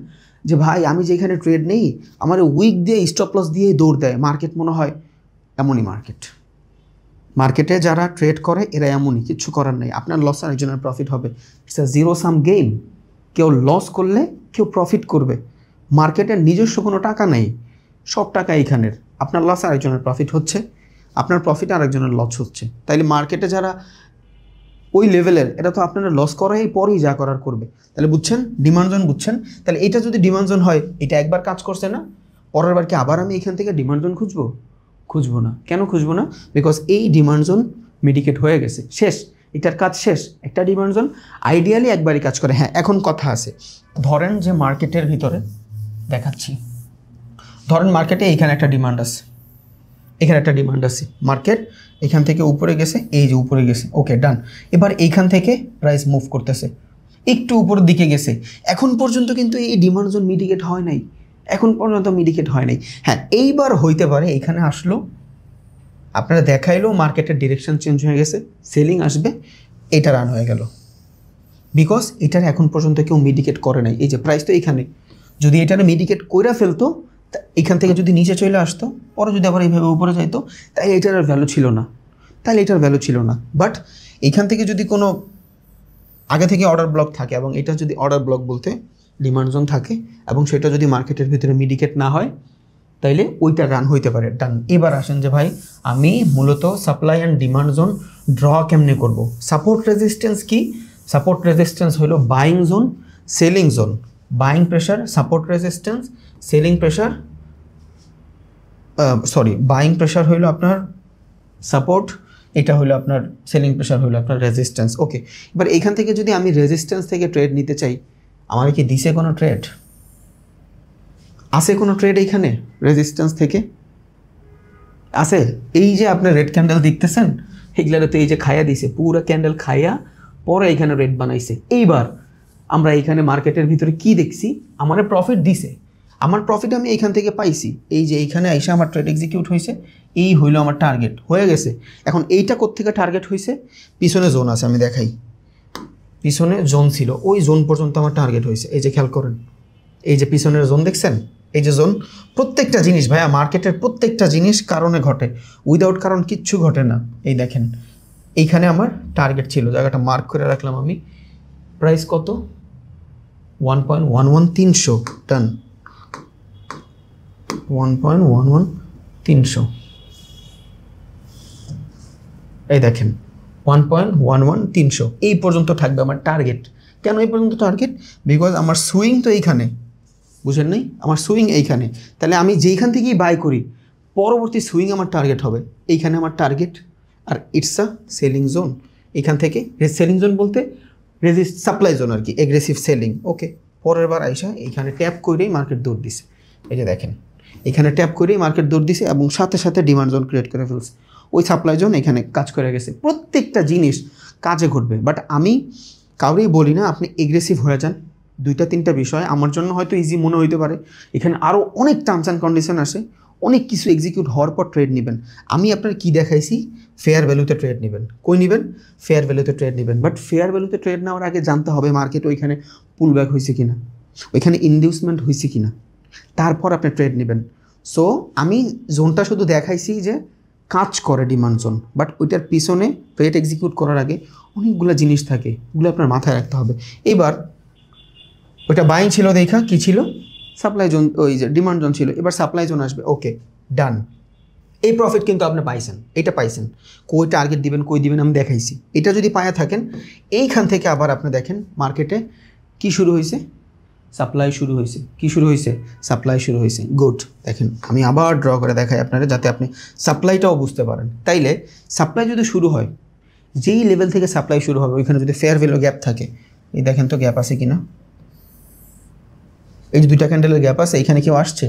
যে ভাই আমি যেখানে ট্রেড নেই আমার উইক দিয়ে স্টপ লস দিয়ে দৌড় দেয় মার্কেট, মনে হয় এমনই মার্কেটে যারা ট্রেড করে এরা এমনই, কিচ্ছু করার নেই, আপনার লস আর একজনের প্রফিট হবে, it's a zero sum game. কেউ লস করলে কেউ প্রফিট করবে, মার্কেটের নিজস্ব কোনো টাকা নেই, সব টাকা এইখানের, আপনার লস আর একজনের প্রফিট হচ্ছে, আপনার প্রফিট আর একজনের লস হচ্ছে। তাইলে মার্কেটে যারা ওই লেভেলের, এটা তো আপনারা লস করাই পরেই যা করার করবে। তাহলে বুঝছেন ডিমান্ড জোন, বুঝছেন? তাহলে এটা যদি ডিমান্ড জোন হয়, এটা একবার কাজ করছে না, পরের বার কি আবার আমি এখান থেকে ডিমান্ড জোন খুঁজবো না? কেন খুঁজবো না? বিকজ এই ডিমান্ড জোন মিডিকেট হয়ে গেছে, শেষ, এটার কাজ শেষ। একটা ডিমান্ড জোন আইডিয়ালি একবারই কাজ করে। হ্যাঁ, এখন কথা আছে, ধরেন যে মার্কেটের ভিতরে দেখাচ্ছি, ধরেন মার্কেটে এইখানে একটা ডিমান্ড আছে, এখানে একটা ডিমান্ড আছে, মার্কেট এখান থেকে উপরে গেছে, এই যে উপরে গেছে, ওকে ডান। এবার এইখান থেকে প্রাইস মুভ করতেছে, একটু উপরের দিকে গেছে, এখন পর্যন্ত কিন্তু এই ডিমান্ড জোন মিডিকেট হয় নাই, এখন পর্যন্ত মিডিকেট হয় নাই। হ্যাঁ, এইবার হইতে পারে এখানে আসলো, আপনারা দেখাইলো মার্কেটের ডিরেকশন চেঞ্জ হয়ে গেছে, সেলিং আসবে, এটা রান হয়ে গেল, বিকজ এটার এখন পর্যন্ত কেউ মিডিকেট করে নাই। এই যে প্রাইস তো এখানে, যদি এটার মিডিকেট করে ফেলতো, এখান থেকে যদি নিচে চলে আসতো, পরে যদি আবার এইভাবে উপরে যাইতো, তাই এটার আর ভ্যালু ছিল না। বাট এখান থেকে যদি কোনো আগে থেকে অর্ডার ব্লক থাকে, এবং এটা যদি অর্ডার ব্লক বলতে ডিমান্ড জোন থাকে, এবং সেটা যদি মার্কেটের ভিতরে মিডিকেট না হয়, তাইলে ওইটা রান হইতে পারে, ডান। এবার আসেন যে ভাই আমি মূলত supply and demand zone draw কেমনে করব? সাপোর্ট রেজিস্ট্যান্স কি? সাপোর্ট রেজিস্ট্যান্স হলো buying zone, selling zone, buying pressure, support resistance, selling pressure, buying pressure হইলো আপনার সাপোর্ট, এটা হলো আপনার সেলিং প্রেশার হলো আপনার রেজিস্ট্যান্স, ওকে। এবার এখান থেকে যদি আমি রেজিস্ট্যান্স থেকে ট্রেড নিতে চাই, আমার কি দিছে কোনো ট্রেড? আছে কোনো ট্রেড এইখানে রেজিস্ট্যান্স থেকে? আছে? এই যে আপনার রেড ক্যান্ডেল দেখতেছেন, এগুলারে তো এই যে খাইয়া দিছে, পুরো ক্যান্ডেল খাইয়া পরে এখানে রেড বানাইছে। এইবার আমরা এইখানে মার্কেটের ভিতরে কি দেখছি, আমার প্রফিট দিছে, আমার প্রফিট আমি এইখান থেকে পাইছি, এই যে এইখানে আইসা আমার ট্রেড এক্সিকিউট হয়েছে, এই হইলো আমার টার্গেট হয়ে গেছে। এখন এইটা কোত্থেকে টার্গেট হয়েছে? পিছনে জোন আছে, আমি দেখাই, পিছনে জোন ছিল, ওই জোন পর্যন্ত আমার টার্গেট হয়েছে। এই যে খেয়াল করেন, এই যে পিছনের জোন দেখছেন, এই যে জোন, প্রত্যেকটা জিনিস ভাইয়া মার্কেটের প্রত্যেকটা জিনিস কারণে ঘটে, উইদাউট কারণ কিচ্ছু ঘটে না। এই দেখেন এইখানে আমার টার্গেট ছিল, জায়গাটা মার্ক করে রাখলাম আমি, প্রাইস কত? 1.11300, টান 1.11300, এই দেখেন 1.11300, এই পর্যন্ত থাকবে আমার টার্গেট। কেন এই পর্যন্ত টার্গেট? বিকজ আমার সুইং তো এইখানে, বুঝেন নাই? আমার সুইং এইখানে, তাহলে আমি যেইখান থেকেই বাই করি, পরবর্তী সুইং আমার টার্গেট হবে এইখানে আমার টার্গেট। আর ইটস আ সেলিং জোন, এখান থেকে সেলিং জোন বলতে সাপ্লাই জোন আর কি, এগ্রেসিভ সেলিং, ওকে। পরের বার আইসা এইখানে ট্যাপ করেই মার্কেট দৌড় দিছে, এই যে দেখেন এখানে ট্যাপ করেই মার্কেট দৌড় দিছে, এবং সাথে সাথে ডিমান্ড জোন ক্রিয়েট করে ফেলছে, ওই সাপ্লাই জোন এখানে কাজ করে গেছে। প্রত্যেকটা জিনিস কাজে ঘটবে, বাট আমি কাউরেই বলি না আপনি এগ্রেসিভ হয়ে যান। 2-3টা বিষয় আমার জন্য হয়তো ইজি মনে হইতে পারে, এখানে আরও অনেক টার্মস অ্যান্ড কন্ডিশন আসে, অনেক কিছু এক্সিকিউট হওয়ার পর ট্রেড নেবেন। আমি আপনার কি দেখাইছি, ফেয়ার ভ্যালুতে ট্রেড নেবেন। কই নেবেন? ফেয়ার ভ্যালুতে ট্রেড নেবেন। বাট ফেয়ার ভ্যালুতে ট্রেড নেওয়ার আগে জানতে হবে মার্কেট ওইখানে পুল ব্যাক হয়েছে কিনা, ওইখানে ইনডিউসমেন্ট হয়েছে কিনা, তারপর আপনি ট্রেড নেবেন। সো আমি জোনটা শুধু দেখাইছি যে কাজ করে ডিমান্ড জোন, বাট ওইটার পিছনে ট্রেড এক্সিকিউট করার আগে অনেকগুলো জিনিস থাকে, ওগুলো আপনার মাথায় রাখতে হবে। এবার ওইটা বাইং ছিল, দেখা কি ছিল? সাপ্লাই জোন, ওই যে ডিমান্ড জোন ছিল, এবার সাপ্লাই জোন আসবে। ওকে, ডান। এই প্রফিট কিন্তু আপনি পাইছেন, এটা পাইছেন। কই টার্গেট দিবেন, কই দিবেন আমি দেখাইছি। এটা যদি পায়া থাকেন, এইখান থেকে আবার আপনি দেখেন মার্কেটে কি শুরু হয়েছে, সাপ্লাই শুরু হয়েছে। কি শুরু হয়েছে? সাপ্লাই শুরু হয়েছে। গুড। দেখেন আমি আবার ড্র করে দেখাই আপনারা, যাতে আপনি সাপ্লাইটাও বুঝতে পারেন। তাইলে সাপ্লাই যদি শুরু হয়, যেই লেভেল থেকে সাপ্লাই শুরু হবে ওইখানে যদি ফেয়ার ভ্যালু গ্যাপ থাকে, এই দেখেন তো গ্যাপ আছে কিনা, এই যে দুইটা ক্যান্ডেলের গ্যাপ আছে, এখানে কেউ আসছে,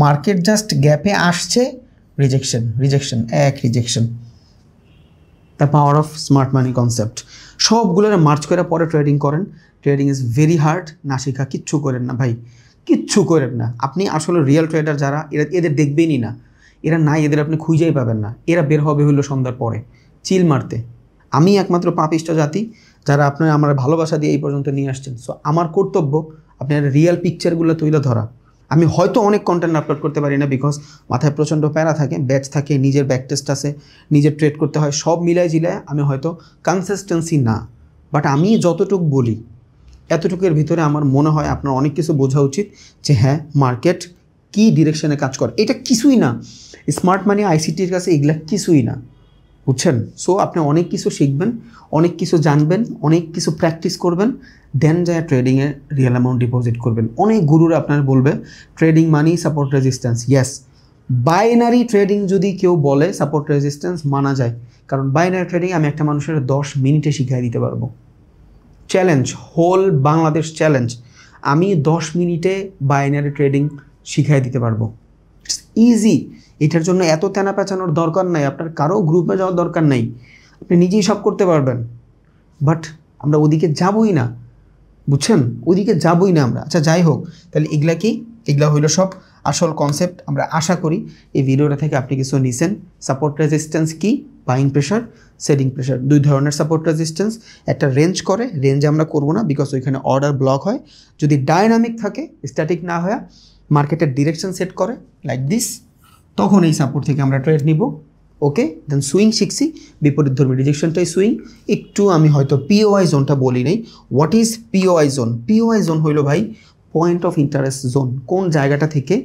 মার্কেট জাস্ট গ্যাপে আসছে, রিজেকশন, রিজেকশন, এক rejection. The power of smart money concept. সবগুলোর মার্চ করে পরে ট্রেডিং করেন। Trading is very hard. না শেখা কিচ্ছু করেন না ভাই, কিচ্ছু করেন না। আপনি আসলে রিয়েল ট্রেডার যারা, এদের দেখবেনই না, এরা নাই, এদের আপনি খুঁজেই পাবেন না। এরা বের হবে হলো সন্ধ্যার পরে চিল মারতে। আমি একমাত্র পাপিষ্ট জাতি যারা আপনারা আমার ভালোবাসা দিয়ে এই পর্যন্ত নিয়ে আসছেন। সো আমার কর্তব্য আপনার রিয়েল পিকচারগুলো তুলে ধরা। আমি হয়তো অনেক কন্টেন্ট আপলোড করতে পারি না, বিকজ মাথায় প্রচণ্ড প্যারা থাকে, ব্যাচ থাকে, নিজের ব্যাক টেস্ট আছে, নিজের ট্রেড করতে হয়, সব মিলায় জিলায় আমি হয়তো কনসিস্টেন্সি না। বাট আমি যতটুকু বলি এতটুকুর ভিতরে আমার মনে হয় আপনার অনেক কিছু বোঝা উচিত যে হ্যাঁ মার্কেট কী ডিরেকশনে কাজ করে। এটা কিছুই না, স্মার্ট মানি আইসিটির কাছে এগুলা কিছুই না, বুঝছেন? সো আপনি অনেক কিছু শিখবেন, অনেক কিছু জানবেন, অনেক কিছু প্র্যাকটিস করবেন, দেন যায় ট্রেডিংয়ে রিয়েল অ্যামাউন্ট ডিপোজিট করবেন। অনেক গুরুরা আপনার বলবে trading money support resistance. Yes, binary trading যদি কেউ বলে সাপোর্ট রেজিস্ট্যান্স মানা যায়, কারণ বাইনারি ট্রেডিং আমি একটা মানুষের 10 মিনিটে শিখিয়ে দিতে পারবো। চ্যালেঞ্জ, হোল বাংলাদেশ চ্যালেঞ্জ, আমি 10 মিনিটে বাইনারি ট্রেডিং শিখিয়ে দিতে পারবো। It's easy. এটার জন্য এত তেনা পেঁচানোর দরকার নাই, আপনার কারো গ্রুপে যাওয়ার দরকার নাই, আপনি নিজেই সব করতে পারবেন। বাট আমরা ওদিকে যাবই না, বুঝছেন? ওদিকে যাবই না আমরা। আচ্ছা যাই হোক, তাহলে এগুলা কি? এগুলা হইলো সব আসল কনসেপ্ট। আমরা আশা করি এই ভিডিওটা থেকে আপনি কিছু নিছেন। সাপোর্ট রেজিস্ট্যান্স কি? বাইং প্রেশার, সেলিং প্রেশার, দুই ধরনের সাপোর্ট রেজিস্ট্যান্স। একটা রেঞ্জ করে, রেঞ্জ আমরা করবো না বিকজ ওইখানে অর্ডার ব্লক হয়। যদি ডায়নামিক থাকে, স্ট্যাটিক না হয়, মার্কেটের ডিরেকশন সেট করে লাইক দিস, তখন এই সাপোর্ট থেকে আমরা ট্রেড নিব। ওকে, দেন সুইং শিখছি, বিপরীত ধর্মী রিজেকশনটাই সুইং। একটু আমি হয়তো পিওআই জোনটা বলি নাই। What is POI zone? POI zone হইল ভাই পয়েন্ট অফ ইন্টারেস্ট জোন। কোন জায়গাটা থেকে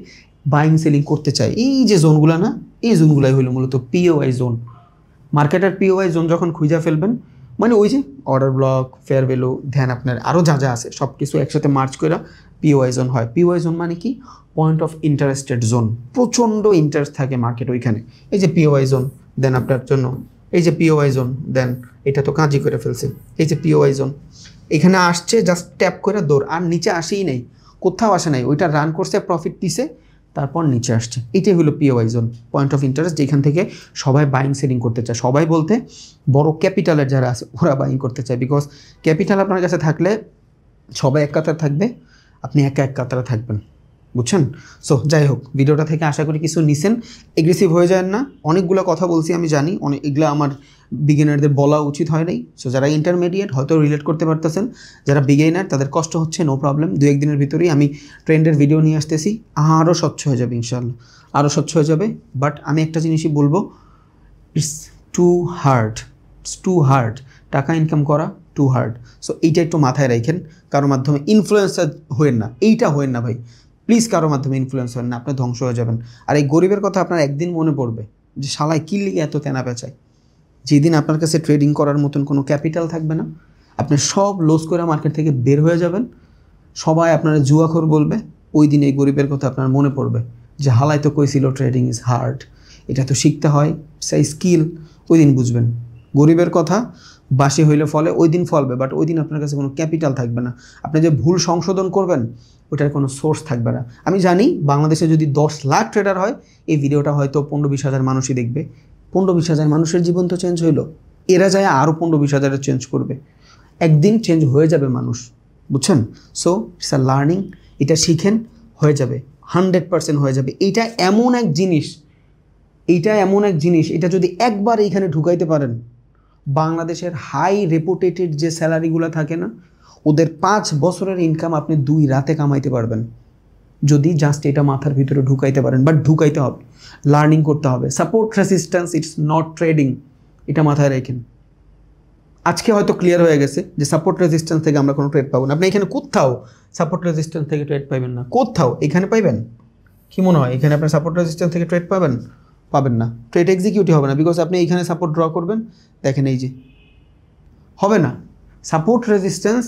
বাইং সেলিং করতে চায়, এই যে জোনগুলো না, এই জোনগুলাই হইল মূলত পিওআই জোন। মার্কেটের পিওআই জোন যখন খুঁজে ফেলবেন, মানে ওই যে অর্ডার ব্লক, ফেয়ার ভ্যালু, ধ্যান আপনার আরও যা যা আছে সব কিছু একসাথে মার্চ করে পিওআই জোন হয়। পিওআই জোন মানে কি? Point of interested zone. প্রচণ্ড ইন্টারেস্ট থাকে মার্কেট ওইখানে। এই যে পিওআই জোন, দেন আপনার জন্য এই যে পিওআই জোন, দেন এটা তো কাজই করে ফেলছে, এই যে পিওআই জোন, এখানে আসছে জাস্ট ট্যাপ করে দৌড়, আর নিচে আসেই নেই, কোথাও আসে নাই, ওইটা রান করছে, প্রফিট দিছে, তারপর নিচে আসছে। এটাই হলো POI zone, point of interest, যেখান থেকে সবাই বাইং সেলিং করতে চায়। সবাই বলতে বড় ক্যাপিটালের যারা আছে ওরা বাইং করতে চায়, বিকজ ক্যাপিটাল আপনার কাছে থাকলে সবাই এক কাতারে থাকবে, আপনি একা এক কাতারে থাকবেন, বুঝছেন? সো যাই হোক, ভিডিওটা থেকে আশা করি কিছু নিছেন। এগ্রেসিভ হয়ে যায় না, অনেকগুলো কথা বলছি আমি জানি, অনেক এগুলো আমার বিগিনারদের বলা উচিত হয় নাই। সো যারা ইন্টারমিডিয়েট হয়তো রিলেট করতে পারতেছেন, যারা বিগিনার তাদের কষ্ট হচ্ছে, নো প্রবলেম। 2-1 দিনের ভিতরেই আমি ট্রেন্ডের ভিডিও নিয়ে আসতেছি, আরও স্বচ্ছ হয়ে যাবে ইনশাআল্লাহ, আরও স্বচ্ছ হয়ে যাবে। বাট আমি একটা জিনিসই বলবো, it's too hard, it's too hard, টাকা ইনকাম করা টু হার্ড। সো এইটা একটু মাথায় রাখেন, কারোর মাধ্যমে ইনফ্লুয়েন্সার হয়েন না, এইটা হয়েন না ভাই প্লিজ, কারোর মাধ্যমে ইনফ্লুয়েন্স হন না, আপনি ধ্বংস হয়ে যাবেন। আর এই গরিবের কথা আপনার একদিন মনে পড়বে যে শালায় কী লিগে এত তেনা পেঁচায়। যেদিন আপনার কাছে ট্রেডিং করার মতন কোনো ক্যাপিটাল থাকবে না, আপনি সব লস করে মার্কেট থেকে বের হয়ে যাবেন, সবাই আপনারা জুয়াখোর বলবে, ওই দিন এই গরিবের কথা আপনার মনে পড়বে যে হালাই তো কইছিল ট্রেডিং ইজ হার্ড, এটা তো শিখতে হয়, সেই স্কিল, ওই দিন বুঝবেন। গরিবের কথা বাসি হইলে ফলে, ওই দিন ফলবে, বাট ওই দিন আপনার কাছে কোনো ক্যাপিটাল থাকবে না। আপনি যে ভুল সংশোধন করবেন ওটার কোনো সোর্স থাকবে না। আমি জানি বাংলাদেশে যদি 10 লাখ ট্রেডার হয়, এই ভিডিওটা হয়তো 15-20 হাজার মানুষই দেখবে। 15-20 হাজার মানুষের জীবন তো চেঞ্জ হইলো, এরা যায় আরও 15-20 হাজারের চেঞ্জ করবে, একদিন চেঞ্জ হয়ে যাবে মানুষ, বুঝছেন? সো ইটস আ লার্নিং, এটা শিখেন, হয়ে যাবে, 100% হয়ে যাবে। এইটা এমন এক জিনিস, এটা যদি একবার এইখানে ঢুকাইতে পারেন, বাংলাদেশের হাই রেপুটেটেড যে স্যালারিগুলো থাকে না, ওদের 5 বছরের ইনকাম আপনি 2 রাতে কামাইতে পারবেন, যদি জাস্ট এটা মাথার ভিতরে ঢুকাইতে পারেন। বাট ঢুকাইতে হবে, লার্নিং করতে হবে। Support resistance, it's not trading, এটা মাথায় রাখেন। আজকে হয়তো ক্লিয়ার হয়ে গেছে যে সাপোর্ট রেজিস্ট্যান্স থেকে আমরা কোনো ট্রেড পাবো না। আপনি এখানে কোথাও সাপোর্ট রেজিস্ট্যান্স থেকে ট্রেড পাবেন না, কোথাও। এখানে পাইবেন কি মনে হয়? এখানে আপনার সাপোর্ট রেজিস্ট্যান্স থেকে ট্রেড পাবেন না। ট্রেড এক্সিকিউটই হবে না, বিকজ আপনি এইখানে সাপোর্ট ড্র করবেন, দেখেন এই যে হবে না, সাপোর্ট রেজিস্ট্যান্স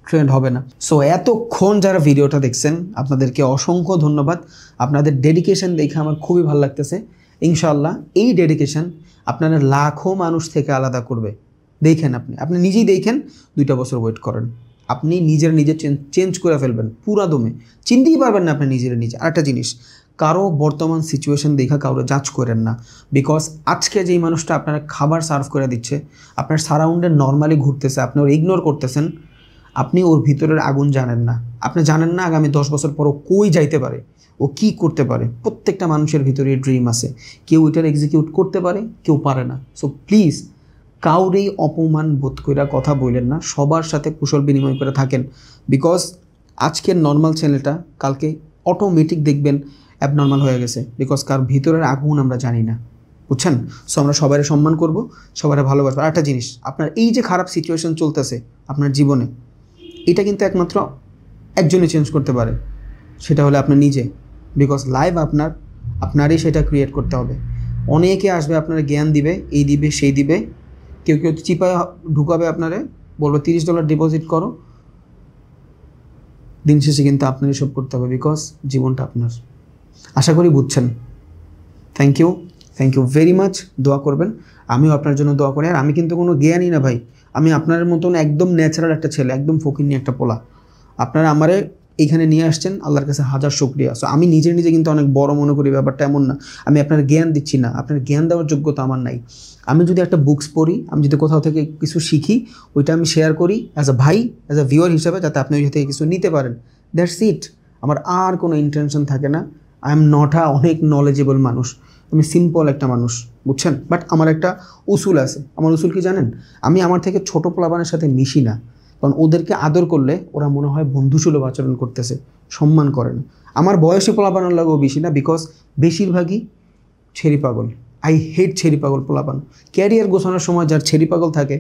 ট্রেন্ড হবে না। সো এতক্ষণ যারা ভিডিওটা দেখছেন আপনাদেরকে অসংখ্য ধন্যবাদ। আপনাদের ডেডিকেশন দেখে আমার খুবই ভালো লাগতেছে। ইনশাআল্লাহ এই ডেডিকেশন আপনারা লাখো মানুষ থেকে আলাদা করবে। দেখেন আপনি নিজেই দেখেন, 2টা বছর ওয়েট করেন, আপনি নিজে চেঞ্জ করে ফেলবেন পুরা দমে, চিনতেই পারবেন না আপনি নিজে। আরেকটা জিনিস, কারো বর্তমান সিচুয়েশন দেখা কারো জাজ করেন না, বিকজ আজকে যেই মানুষটা আপনারা খাবার সার্ভ করে দিচ্ছে, আপনার সারাউন্ডে নর্মালি ঘুরতেছে, আপনি ওর ইগনোর করতেছেন, আপনি ওর ভিতরের আগুন জানেন না। আপনি জানেন না আগামী 10 বছর পরও কই যাইতে পারে, ও কি করতে পারে। প্রত্যেকটা মানুষের ভিতরে ড্রিম আছে, কেউ এটার এক্সিকিউট করতে পারে, কেউ পারে না। সো প্লিজ কাউরেই অপমান বোধ করে কথা বললেন না, সবার সাথে কুশল বিনিময় করে থাকেন, বিকজ আজকের নর্মাল চ্যানেলটা কালকে অটোমেটিক দেখবেন অ্যাবনর্মাল হয়ে গেছে, বিকজ কার ভিতরের আগুন আমরা জানি না, বুঝছেন? সো আমরা সবাই সম্মান করব, সবাই ভালোবাসবো। আর একটা জিনিস, আপনার এই যে খারাপ সিচুয়েশন চলতেছে আপনার জীবনে, এটা কিন্তু একমাত্র একজনই চেঞ্জ করতে পারে, সেটা হলে আপনি নিজে, বিকজ লাইভ আপনারই সেটা ক্রিয়েট করতে হবে। অনেকে আসবে আপনারা জ্ঞান দিবে, এই দিবে সেই দিবে, কেউ চিপায় ঢুকাবে আপনারে, বলবে $30 ডিপোজিট করো। দিন শেষে কিন্তু আপনারই সব করতে হবে, বিকজ জীবনটা আপনার। আশা করি বুঝছেন। Thank you very much. দোয়া করবেন, আমিও আপনার জন্য দোয়া করি। আর আমি কিন্তু কোনো জ্ঞানই না ভাই, আমি আপনার মতন একদম ন্যাচারাল একটা ছেলে, একদম ফকিন্নি একটা পোলা। আপনারা আমারে এইখানে নিয়ে আসছেন, আল্লাহর কাছে হাজার শুকরিয়া। সো আমি নিজে কিন্তু অনেক বড় মনে করি, ব্যাপারটা এমন না। আমি আপনার জ্ঞান দিচ্ছি না, আপনার জ্ঞান দেওয়ার যোগ্যতা আমার নাই। আমি যদি একটা বুকস পড়ি, আমি যদি কোথাও থেকে কিছু শিখি, ওইটা আমি শেয়ার করি অ্যাজ আ ভাই, অ্যাজ আ ভিউয়ার হিসাবে, যাতে আপনি ওই থেকে কিছু নিতে পারেন। That's it. আমার আর কোনো ইন্টেনশন থাকে না। আই এম নট অনেক নলেজেবল মানুষ, আমি সিম্পল একটা মানুষ, বুঝছেন? বাট আমার একটা উসুল আছে। আমার উসুল কি জানেন? আমি আমার থেকে ছোটো পোলাপানের সাথে মিশি না, কারণ ওদেরকে আদর করলে ওরা মনে হয় বন্ধুসুলভ আচরণ করতেছে, সম্মান করে না। আমার বয়সী পোলাপানের লাগেও বেশি না, বিকজ বেশিরভাগই ছেড়ি পাগল। আই হেট ছেড়ি পাগল পোলাপান। ক্যারিয়ার গোছানোর সময় যার ছেড়ি পাগল থাকে,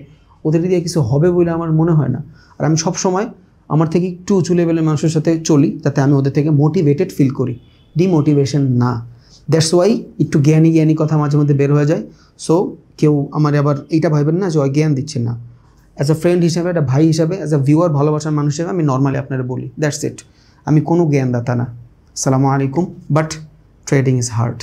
ওদের দিয়ে কিছু হবে বলে আমার মনে হয় না। আর আমি সব সময় আমার থেকে একটু উঁচু লেভেলের মানুষের সাথে চলি, যাতে আমি ওদের থেকে মোটিভেটেড ফিল করি, ডিমোটিভেশন না। দ্যাটস ওয়াই একটু জ্ঞানী কথা মাঝে মধ্যে বের হয়ে যায়। সো কেউ আমার আবার এইটা ভাববেন না যে ওই জ্ঞান দিচ্ছে না। অ্যাজ আ ফ্রেন্ড হিসেবে, একটা ভাই হিসাবে, অ্যাজ আ ভিউয়ার, ভালোবাসার মানুষ হিসেবে আমি নর্মালি আপনারা বলি, দ্যাটস ইট। আমি কোনো জ্ঞানদাতা না। আসসালামু আলাইকুম। But trading is hard.